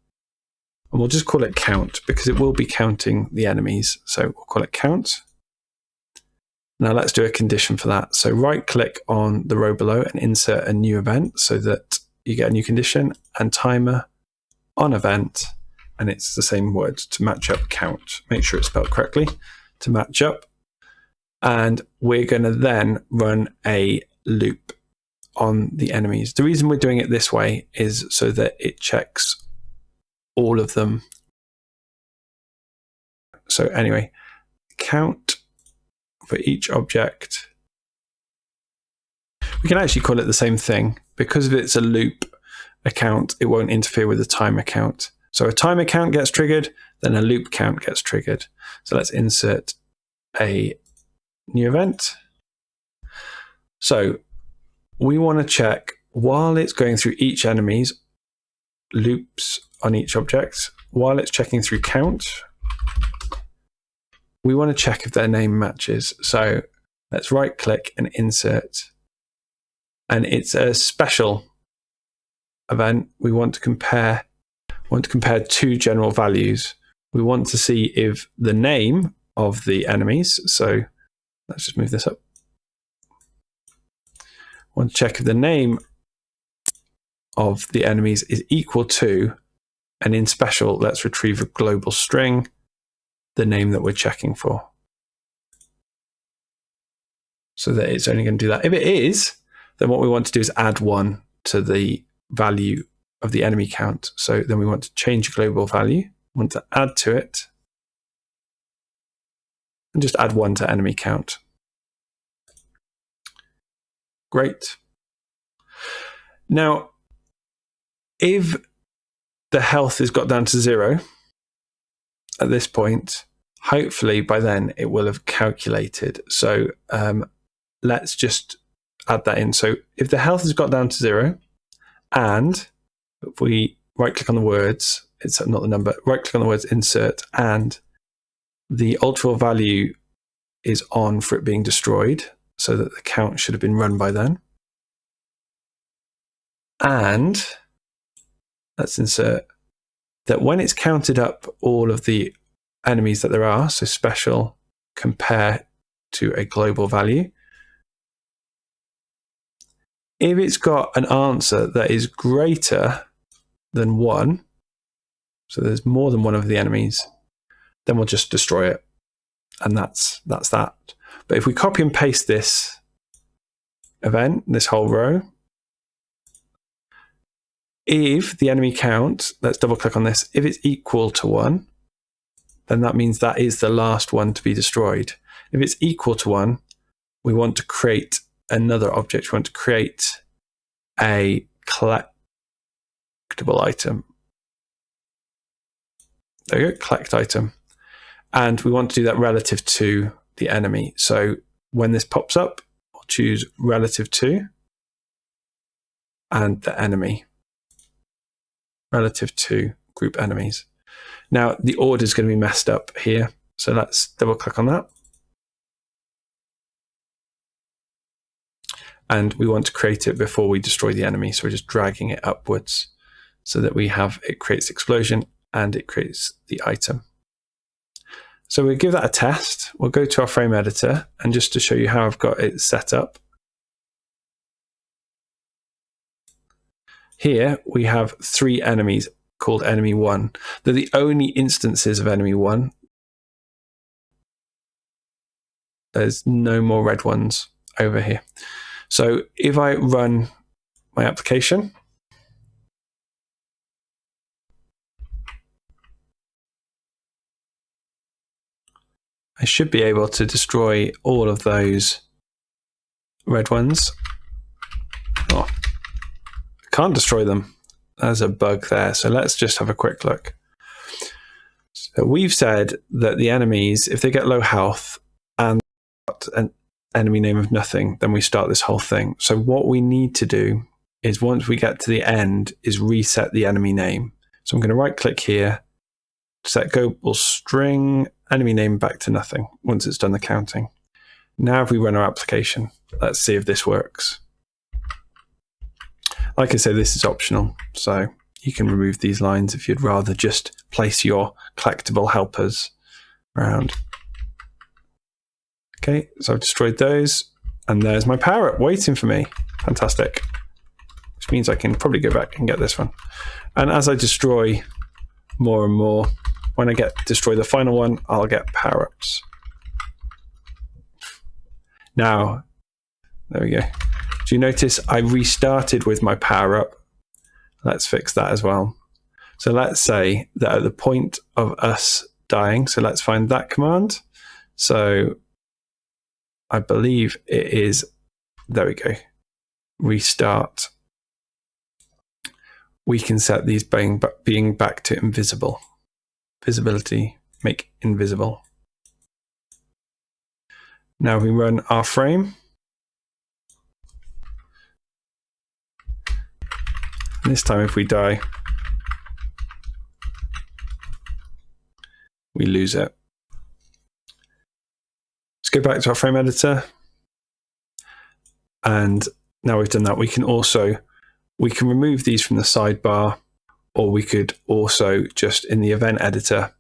A: and we'll just call it count because it will be counting the enemies. So we'll call it count. Now let's do a condition for that. So right click on the row below and insert a new event so that you get a new condition, and timer on event, and it's the same word to match up count. Make sure it's spelled correctly to match up. And we're going to then run a loop on the enemies. The reason we're doing it this way is so that it checks all of them. So anyway, count for each object. We can actually call it the same thing. Because if it's a loop account, it won't interfere with the time account. So a time account gets triggered, then a loop count gets triggered. So let's insert a new event. So we want to check while it's going through each enemy's loops on each object, while it's checking through count, we want to check if their name matches. So let's right click and insert. And it's a special event. We want to compare two general values. We want to see if the name of the enemies, so let's just move this up. We want to check if the name of the enemies is equal to, and in special, let's retrieve a global string, the name that we're checking for. So that it's only going to do that. If it is, then what we want to do is add 1 to the value of the enemy count. So then we want to change global value, we want to add to it, and just add 1 to enemy count. Great. Now, if the health has got down to 0 at this point, hopefully by then it will have calculated. So let's just add that in. So if the health has got down to 0, and if we right click on the words, it's not the number, right click on the words insert, and the ultra value is on for it being destroyed, so that the count should have been run by then. And let's insert that when it's counted up all of the enemies that there are, so special compare to a global value, if it's got an answer that is greater than 1, so there's more than one of the enemies, then we'll just destroy it. And that's that. But if we copy and paste this event, this whole row, if the enemy count, let's double click on this, if it's equal to 1, then that means that is the last one to be destroyed. If it's equal to 1, we want to create another object. We want to create a collectible item. There you go, collect item. And we want to do that relative to the enemy. So when this pops up, we'll choose relative to and the enemy. Relative to group enemies. Now the order is going to be messed up here. So let's double click on that. And we want to create it before we destroy the enemy. So we're just dragging it upwards so that we have, it creates explosion and it creates the item. So we'll give that a test. We'll go to our frame editor, and just to show you how I've got it set up. Here we have 3 enemies called enemy 1. They're the only instances of enemy 1. There's no more red ones over here. So if I run my application, I should be able to destroy all of those red ones. Oh, I can't destroy them. There's a bug there. So let's just have a quick look. So we've said that the enemies, if they get low health and an enemy name of nothing, then we start this whole thing. So what we need to do is, once we get to the end, is reset the enemy name. So I'm going to right click here, set global string, enemy name back to nothing once it's done the counting. Now if we run our application, let's see if this works. Like I say, this is optional, so you can remove these lines if you'd rather just place your collectible helpers around. Okay, so I've destroyed those, and there's my power up waiting for me. Fantastic. Which means I can probably go back and get this one. And as I destroy more and more, when I destroy the final one, I'll get power ups. Now, there we go. Do you notice I restarted with my power up? Let's fix that as well. So let's say that at the point of us dying. So let's find that command. So I believe it is, there we go, restart. We can set these being back to invisible. Visibility, make invisible. Now we run our frame. And this time if we die, we lose it. Let's go back to our frame editor. And now we've done that, we can remove these from the sidebar, or we could also just in the event editor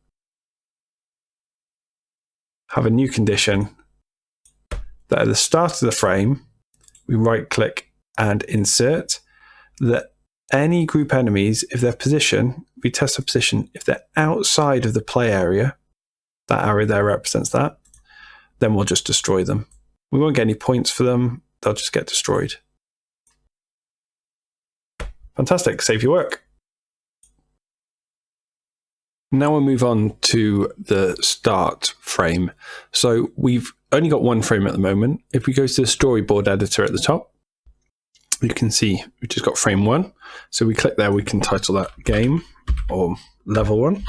A: have a new condition that at the start of the frame, we right click and insert that any group enemies, if their position, we test their position, if they're outside of the play area, that area there represents that, then we'll just destroy them. We won't get any points for them, they'll just get destroyed. Fantastic, save your work. Now we'll move on to the start frame. So we've only got one frame at the moment. If we go to the storyboard editor at the top, you can see we've just got frame 1. So we click there, we can title that game or level 1.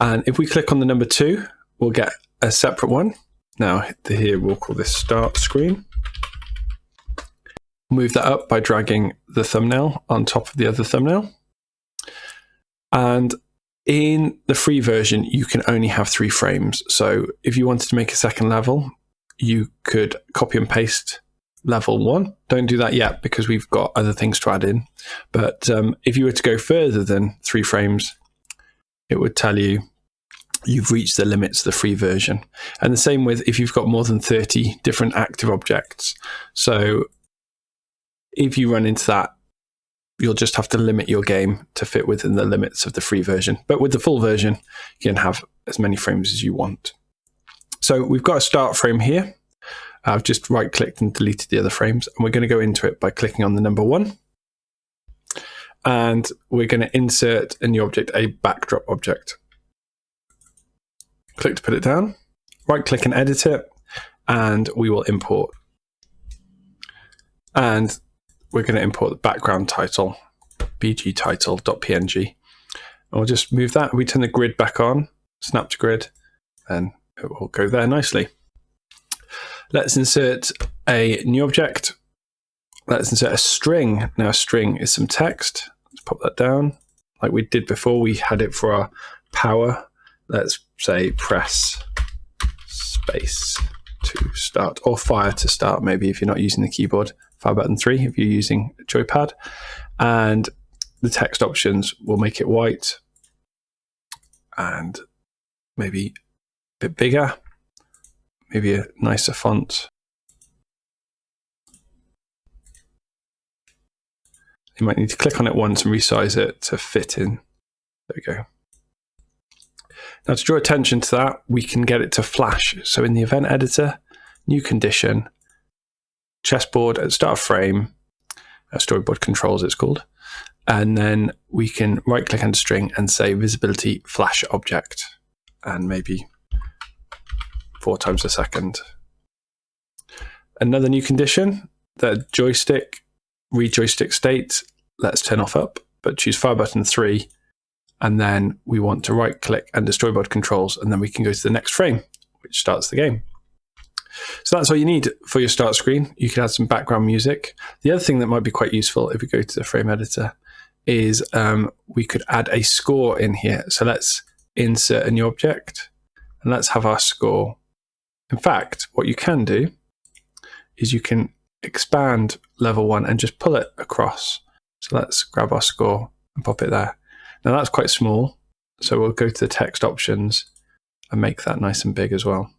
A: And if we click on the number 2, we'll get a separate one. Now here we'll call this start screen. Move that up by dragging the thumbnail on top of the other thumbnail. And in the free version, you can only have 3 frames. So if you wanted to make a second level, you could copy and paste level 1. Don't do that yet because we've got other things to add in. But if you were to go further than 3 frames, it would tell you you've reached the limits of the free version. And the same with if you've got more than 30 different active objects. So if you run into that, you'll just have to limit your game to fit within the limits of the free version. But with the full version, you can have as many frames as you want. So we've got a start frame here. I've just right-clicked and deleted the other frames, and we're going to go into it by clicking on the number 1. And we're going to insert a new object, a backdrop object. Click to put it down, right-click and edit it, and we will import. And we're going to import the background title, bgtitle.png. And we'll just move that. We turn the grid back on, snap to grid, and it will go there nicely. Let's insert a new object. Let's insert a string. Now a string is some text. Let's pop that down. Like we did before, we had it for our power. Let's say press space to start, or fire to start, maybe if you're not using the keyboard. Fire button 3 if you're using a joypad. And the text options will make it white and maybe a bit bigger, maybe a nicer font. You might need to click on it once and resize it to fit in. There we go. Now to draw attention to that, we can get it to flash. So in the event editor, new condition, chessboard at start of frame, Storyboard Controls it's called, and then we can right click on string and say visibility flash object, and maybe 4 times a second. Another new condition, that joystick, read joystick state, let's turn off up, but choose fire button 3, and then we want to right click under Storyboard Controls, and then we can go to the next frame, which starts the game. So that's all you need for your start screen. You can add some background music. The other thing that might be quite useful if we go to the frame editor is we could add a score in here. So let's insert a new object and let's have our score. In fact, what you can do is you can expand level 1 and just pull it across. So let's grab our score and pop it there. Now that's quite small. So we'll go to the text options and make that nice and big as well.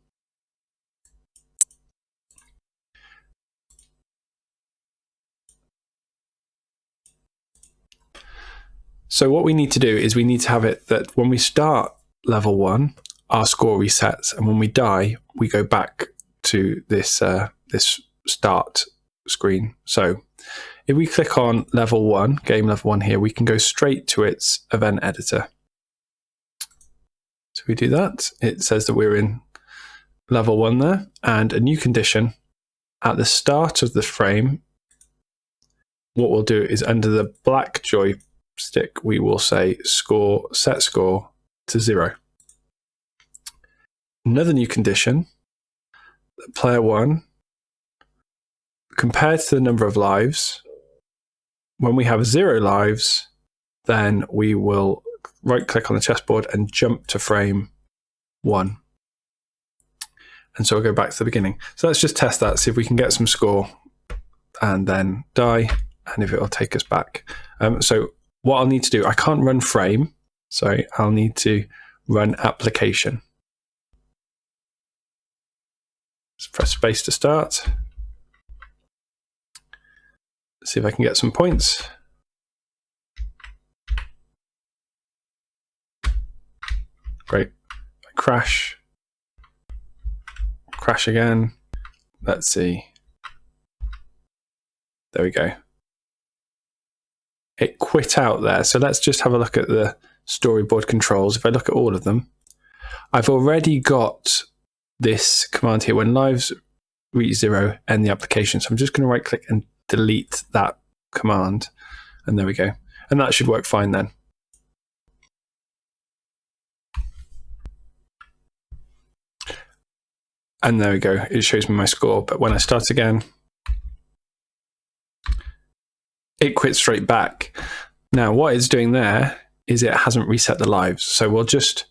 A: So what we need to do is we need to have it that when we start level 1, our score resets, and when we die, we go back to this this start screen. So if we click on level 1, game level 1 here, we can go straight to its event editor. So we do that. It says that we're in level 1 there, and a new condition at the start of the frame. What we'll do is under the black joystick, we will say score, set score to 0. Another new condition, player 1, compared to the number of lives, when we have 0 lives, then we will right click on the chessboard and jump to frame 1. And so we'll go back to the beginning. So let's just test that, see if we can get some score and then die, and if it will take us back. So what I'll need to do, I can't run frame, so I'll need to run application. Just press space to start. See if I can get some points. Great. Crash. Crash again. Let's see. There we go. It quit out there. So let's just have a look at the storyboard controls. If I look at all of them, I've already got this command here. When lives reach 0, end the application. So I'm just going to right click and delete that command. And there we go. And that should work fine then. And there we go. It shows me my score. But when I start again, it quits straight back. Now, what it's doing there is it hasn't reset the lives. So we'll just,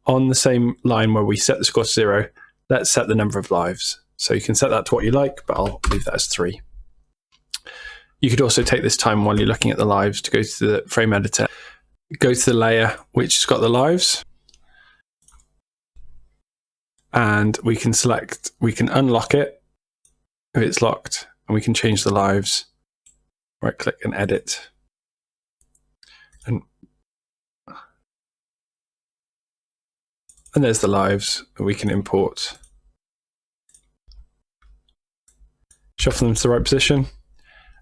A: on the same line where we set the score to 0, let's set the number of lives. So you can set that to what you like, but I'll leave that as 3. You could also take this time while you're looking at the lives to go to the frame editor, go to the layer which has got the lives, and we can select, we can unlock it if it's locked, and we can change the lives. Right click and edit. And there's the lives that we can import. Shuffle them to the right position.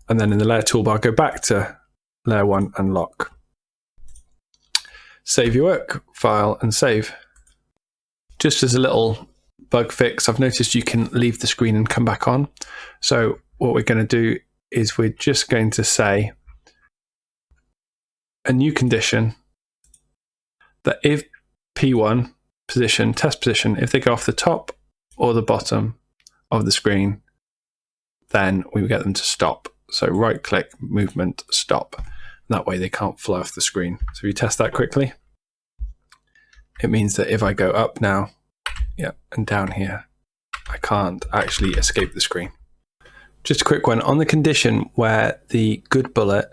A: And then in the layer toolbar, go back to layer 1 and lock. Save your work, file and save. Just as a little bug fix, I've noticed you can leave the screen and come back on. So what we're going to do is we're just going to say a new condition that if P1 position, test position, if they go off the top or the bottom of the screen, then we will get them to stop. So right click, movement, stop. That way they can't fly off the screen. So if you test that quickly, it means that if I go up now, yeah, and down here, I can't actually escape the screen. Just a quick one, on the condition where the good bullet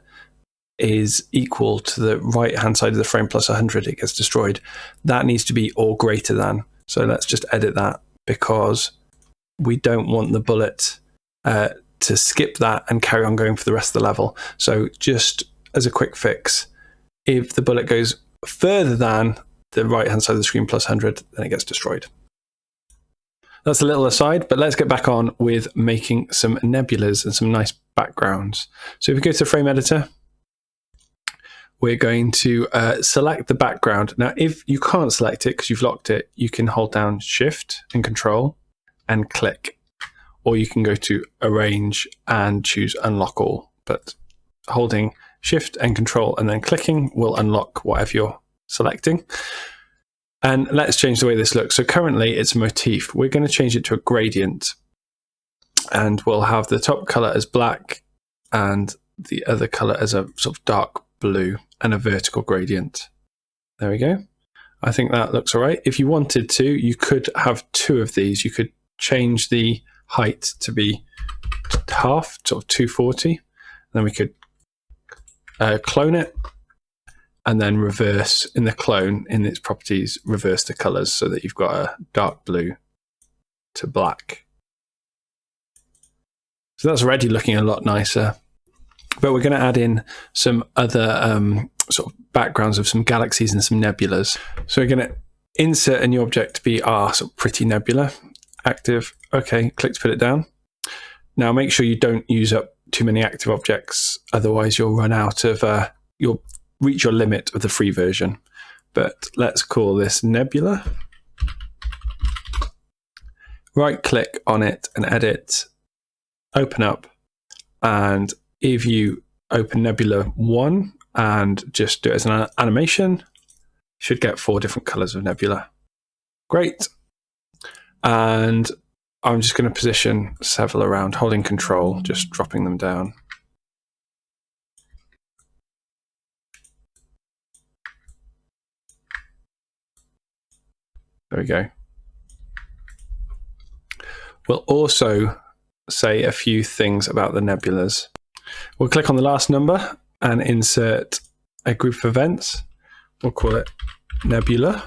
A: is equal to the right hand side of the frame plus 100, it gets destroyed. That needs to be or greater than. So let's just edit that, because we don't want the bullet to skip that and carry on going for the rest of the level. So just as a quick fix, if the bullet goes further than the right hand side of the screen plus 100, then it gets destroyed. That's a little aside, but let's get back on with making some nebulas and some nice backgrounds. So if we go to the frame editor, we're going to select the background. Now, if you can't select it because you've locked it, you can hold down Shift and Control and click, or you can go to Arrange and choose Unlock All. But holding Shift and Control and then clicking will unlock whatever you're selecting. And let's change the way this looks. So currently it's a motif. We're going to change it to a gradient, and we'll have the top color as black and the other color as a sort of dark blue and a vertical gradient. There we go. I think that looks all right. If you wanted to, you could have 2 of these. You could change the height to be half, sort of 240. Then we could clone it, and then reverse in the clone, in its properties, reverse the colors so that you've got a dark blue to black. So that's already looking a lot nicer. But we're going to add in some other sort of backgrounds of some galaxies and some nebulas. So we're going to insert a new object to be our sort of pretty nebula. Active, okay, click to put it down. Now make sure you don't use up too many active objects, otherwise you'll run out of, you'll reach your limit of the free version. but let's call this nebula. Right click on it and edit, open up, and if you open Nebula 1 and just do it as an animation, should get 4 different colors of nebula. Great. And I'm just going to position several around, holding control, just dropping them down. There we go. We'll also say a few things about the nebulas. We'll click on the last number and insert a group of events. We'll call it nebula,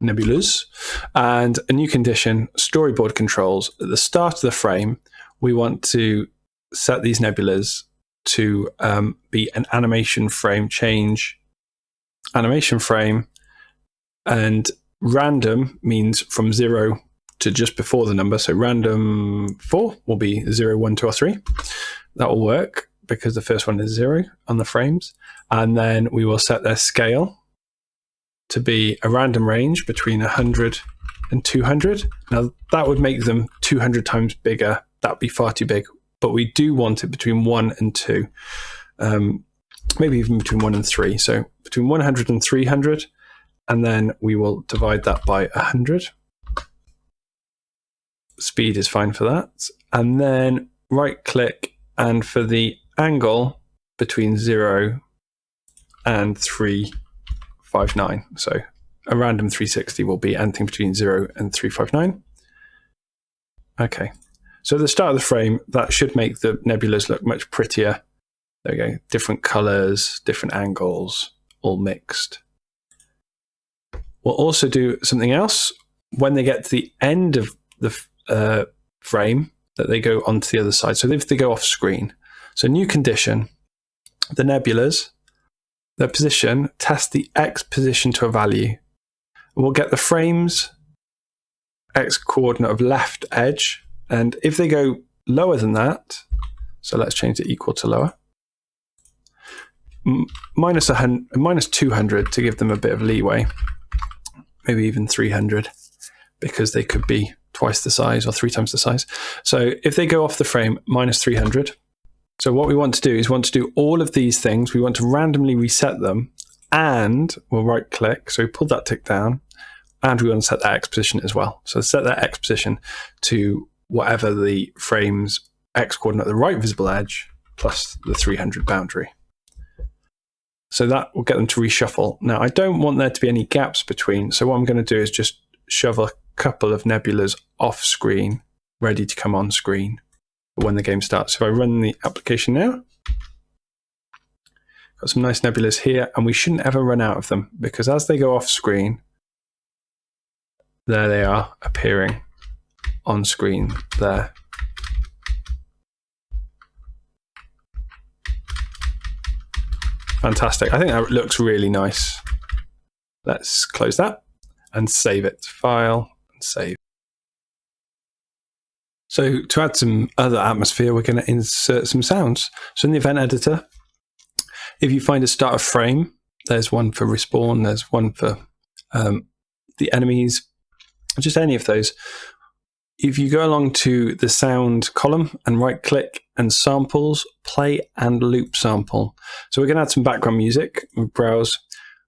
A: nebulas, and a new condition, storyboard controls. At the start of the frame, we want to set these nebulas to be an animation frame change, animation frame, and random means from 0 to just before the number. So random 4 will be 0, 1, 2, or 3. That will work because the first one is 0 on the frames. And then we will set their scale to be a random range between 100 and 200. Now that would make them 200 times bigger. That'd be far too big, but we do want it between 1 and 2, maybe even between 1 and 3. So between 100 and 300, and then we will divide that by 100. Speed is fine for that. And then right click, and for the angle between 0 and 359. So a random 360 will be anything between 0 and 359. Okay. So at the start of the frame, that should make the nebulas look much prettier. There we go. Different colors, different angles, all mixed. We'll also do something else. When they get to the end of the frame, that they go onto the other side. So if they go off screen. So new condition, the nebulas, their position, test the X position to a value. We'll get the frames X coordinate of left edge. And if they go lower than that, so let's change it equal to lower, minus 200 to give them a bit of leeway, maybe even 300, because they could be twice the size or 3 times the size. So if they go off the frame, minus 300. So what we want to do is all of these things. We want to randomly reset them, and we'll right click. So we pull that tick down, and we want to set that X position as well. So set that X position to whatever the frame's X coordinate at the right visible edge plus the 300 boundary. So that will get them to reshuffle. Now, I don't want there to be any gaps between. So what I'm going to do is just shove a couple of nebulas off screen, ready to come on screen when the game starts. If I run the application now, got some nice nebulas here, and we shouldn't ever run out of them, because as they go off screen, there they are appearing on screen there. Fantastic. I think that looks really nice. Let's close that and save it. File and save. So to add some other atmosphere, we're going to insert some sounds. So in the event editor, if you find a start of frame, there's one for respawn, there's one for the enemies, just any of those. If you go along to the sound column and right click and samples, play and loop sample. So we're going to add some background music and browse.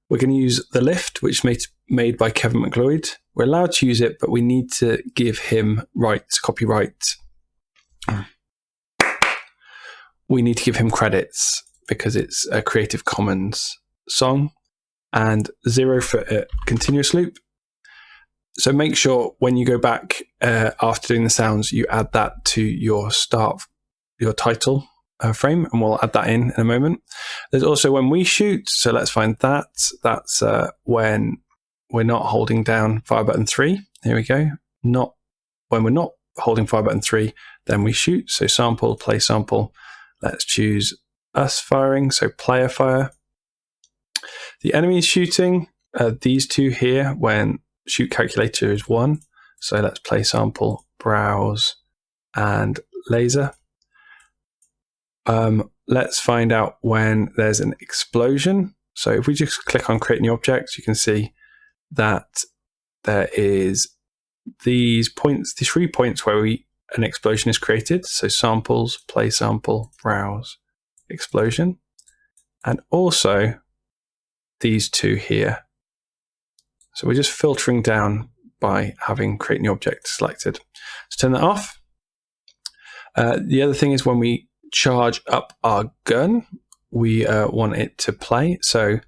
A: We're going to use the lift, which is made by Kevin McLeod. We're allowed to use it, but we need to give him rights, copyright. We need to give him credits because it's a Creative Commons song, and 0 for a continuous loop. So make sure when you go back after doing the sounds, you add that to your title frame, and we'll add that in a moment. There's also when we shoot, so let's find that. That's when we're not holding down fire button 3. Here we go. Not when we're not holding fire button 3, then we shoot. So sample, play sample. Let's choose us firing, so player fire. The enemy is shooting. These two here when shoot calculator is 1. So let's play sample, browse, and laser. Let's find out when there's an explosion. So if we just click on create new objects, you can see that there is these points, these 3 points where an explosion is created. So samples, play sample, browse, explosion, and also these 2 here. So we're just filtering down by having create new object selected. Let's turn that off. The other thing is when we charge up our gun, we want it to play. So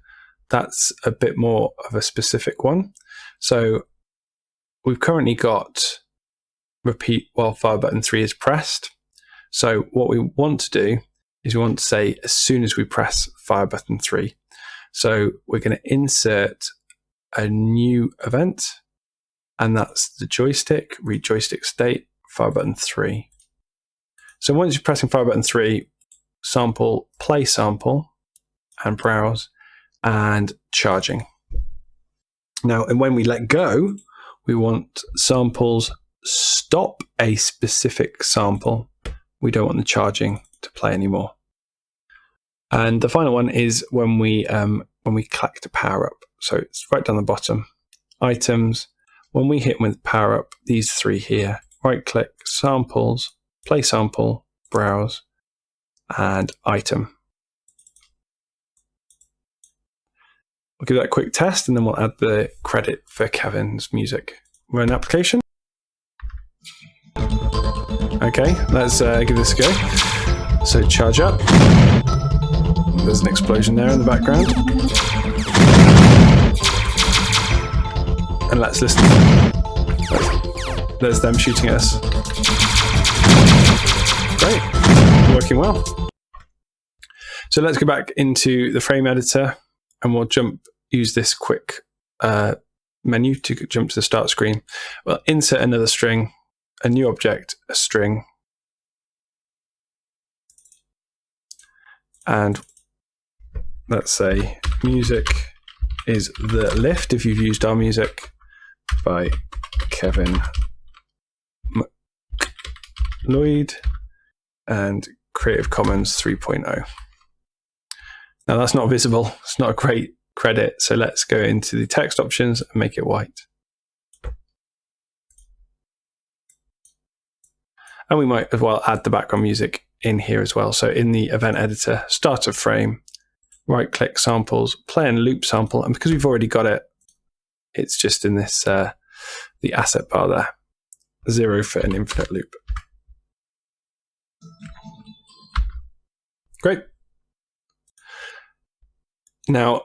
A: that's a bit more of a specific one. So we've currently got repeat while fire button 3 is pressed. So what we want to do is we want to say as soon as we press fire button 3. So we're going to insert a new event, and that's the joystick, read joystick state, fire button 3. So once you're pressing fire button 3, sample, play sample, and browse, and charging. Now, and when we let go, we want samples stop a specific sample. We don't want the charging to play anymore. And the final one is when we collect a power up. So it's right down the bottom, items. When we hit with power up, these 3 here, right click, samples, play sample, browse, and item. We'll give that a quick test and then we'll add the credit for Kevin's music. Run application. Okay, let's give this a go. So charge up. There's an explosion there in the background. And let's listen. There's them shooting at us. Great, working well. So let's go back into the frame editor and we'll use this quick menu to jump to the start screen. We'll insert another string, a new object, a string, and let's say music is the lift if you've used our music by Kevin Lloyd and Creative Commons 3.0. Now that's not visible, it's not a great credit, so let's go into the text options and make it white. And we might as well add the background music in here as well. So in the event editor, start a frame, right click samples, play and loop sample, and because we've already got it, it's just in this the asset bar there, 0 for an infinite loop. Great. Now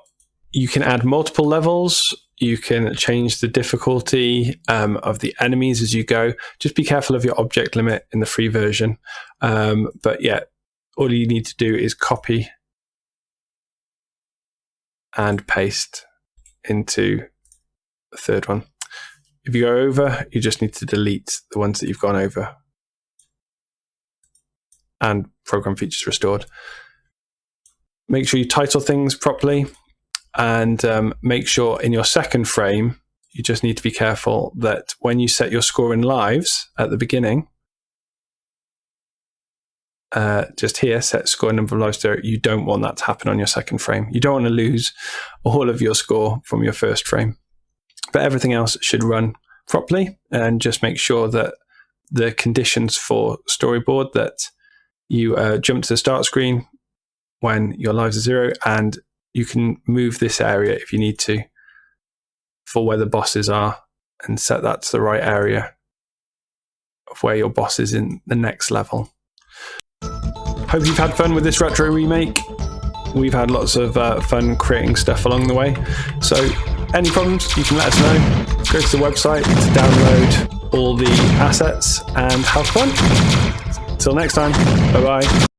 A: you can add multiple levels. You can change the difficulty of the enemies as you go. Just be careful of your object limit in the free version. But yeah, all you need to do is copy and paste into the third one. If you go over, you just need to delete the ones that you've gone over. And program features restored. Make sure you title things properly. And make sure in your second frame, you just need to be careful that when you set your score in lives at the beginning, just here, set score number of lives 0, you don't want that to happen on your second frame. You don't want to lose all of your score from your first frame. But everything else should run properly, and just make sure that the conditions for Storyboard, that you jump to the start screen when your lives are 0, and you can move this area if you need to for where the bosses are and set that to the right area of where your boss is in the next level. Hope you've had fun with this retro remake. We've had lots of fun creating stuff along the way. So any problems, you can let us know. Go to the website to download all the assets and have fun. Till next time, bye-bye.